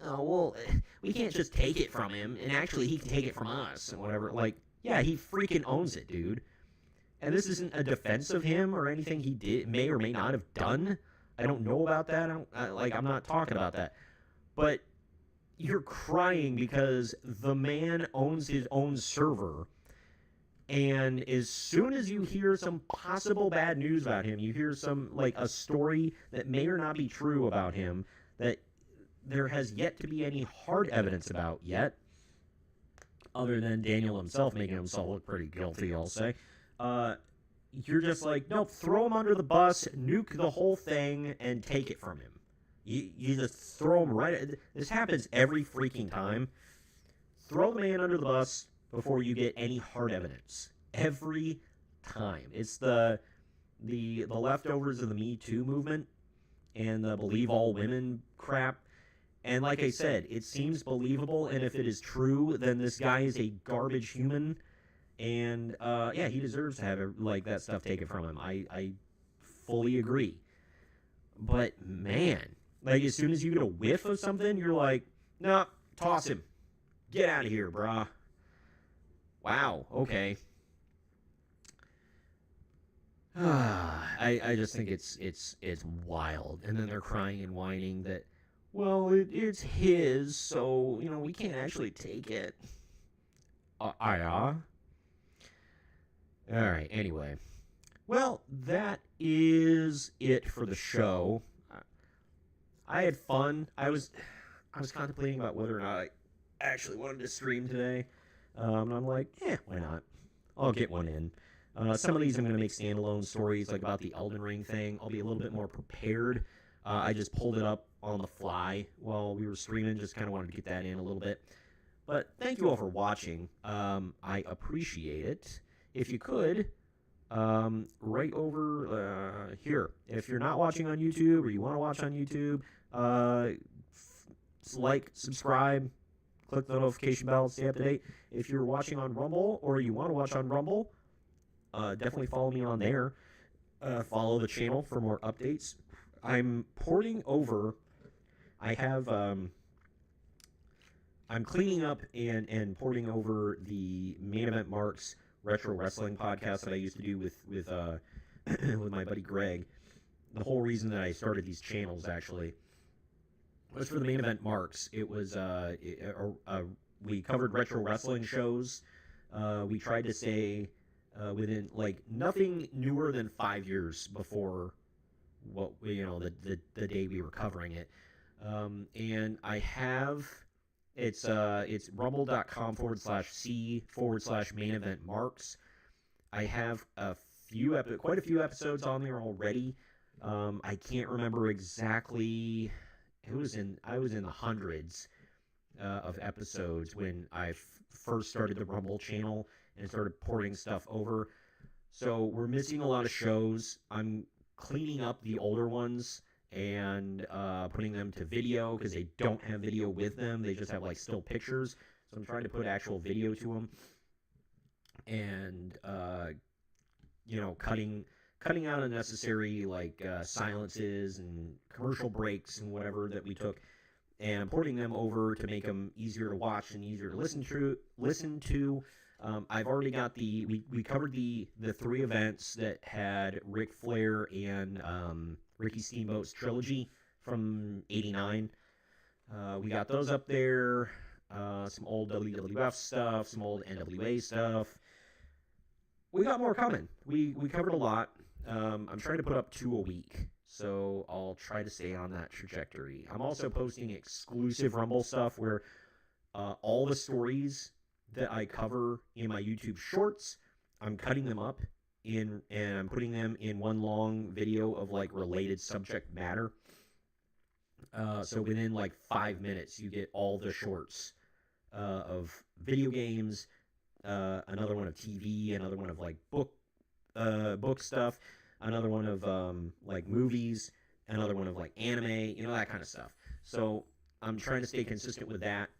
Oh, well, we can't just take it from him, and actually he can take it from us and whatever. Like, yeah, he freaking owns it, dude. And this isn't a defense of him or anything he may or may not have done. I don't know about that. I'm not talking about that. But you're crying because the man owns his own server, and as soon as you hear some possible bad news about him, you hear some, like, a story that may or not be true about him that there has yet to be any hard evidence about yet, other than Daniel himself making himself look pretty guilty, I'll say. You're just like, nope, throw him under the bus, nuke the whole thing, and take it from him. You just throw him right. This happens every freaking time. Throw the man under the bus before you get any hard evidence. Every time. It's the leftovers of the Me Too movement and the believe all women crap. And like I said, it seems believable, and if it is true, then this guy is a garbage human. And yeah, he deserves to have that stuff taken from him. I fully agree. But man, like, as soon as you get a whiff of something, you're like, nah, toss him. Get out of here, brah. Wow, okay. I just think it's wild. And then they're crying and whining that, well, it's his, so, we can't actually take it. Yeah? Alright, anyway. Well, that is it for the show. I had fun. I was contemplating about whether or not I actually wanted to stream today. And I'm like, why not? I'll get one in. Some of these I'm going to make standalone stories, like about the Elden Ring thing. I'll be a little bit more prepared. I just pulled it up on the fly while we were streaming. Just kind of wanted to get that in a little bit. But thank you all for watching. I appreciate it. If you could, right over here. If you're not watching on YouTube or you want to watch on YouTube, like, subscribe, click the notification bell, stay up to date. If you're watching on Rumble or you want to watch on Rumble, definitely follow me on there. Follow the channel for more updates. I'm porting over. I'm cleaning up and porting over the Main Event Marks retro wrestling podcast that I used to do with with my buddy Greg. The whole reason that I started these channels actually was for the Main Event Marks. It was we covered retro wrestling shows. We tried to stay within, like, nothing newer than 5 years before the day we were covering it. And I have It's rumble.com/c/main event marks. I have quite a few episodes on there already. I can't remember exactly. I was in the hundreds of episodes when I first started the Rumble channel and started porting stuff over. So we're missing a lot of shows. I'm cleaning up the older ones and putting them to video because they don't have video with them. They just have like still pictures. So I'm trying to put actual video to them, and cutting out unnecessary like silences and commercial breaks and whatever that we took, and I'm porting them over to make them easier to watch and easier to listen to. I've already got we covered the 3 events that had Ric Flair and Ricky Steamboat's trilogy from '89. We got those up there. Some old WWF stuff, some old NWA stuff. We got more coming. We covered a lot. I'm trying to put up 2 a week, so I'll try to stay on that trajectory. I'm also posting exclusive Rumble stuff where all the stories that I cover in my YouTube shorts, I'm cutting them up and I'm putting them in one long video of like related subject matter. So within like 5 minutes, you get all the shorts of video games, another one of TV, another one of like book stuff, another one of like movies, another one of like anime, that kind of stuff. So I'm trying to stay consistent with that.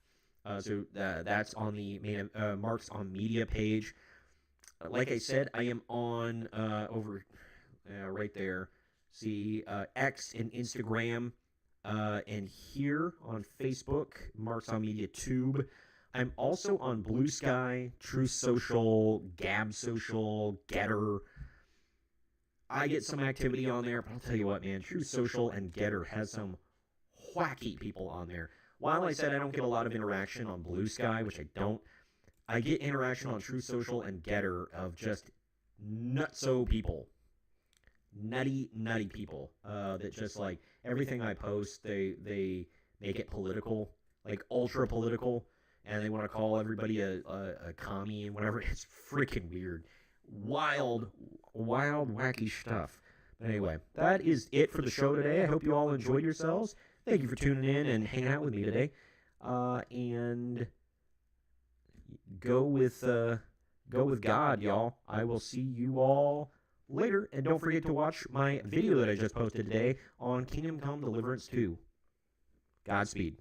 So that's on the main Marks on Media page. Like I said, I am on over right there. See X and Instagram, and here on Facebook, Marks on Media Tube. I'm also on Blue Sky, Truth Social, Gab Social, Getter. I get some activity on there, but I'll tell you what, man, Truth Social and Getter has some wacky people on there. While I said I don't get a lot of interaction on Blue Sky, which I don't, I get interaction on Truth Social and Getter of just nutso people. Nutty people that just like everything I post, they make it political, like ultra political, and they want to call everybody a commie and whatever. It's freaking weird. Wild, wacky stuff. But anyway, that is it for the show today. I hope you all enjoyed yourselves. Thank you for tuning in and hanging out with me today. And go with God, y'all. I will see you all later. And don't forget to watch my video that I just posted today on Kingdom Come Deliverance 2. Godspeed.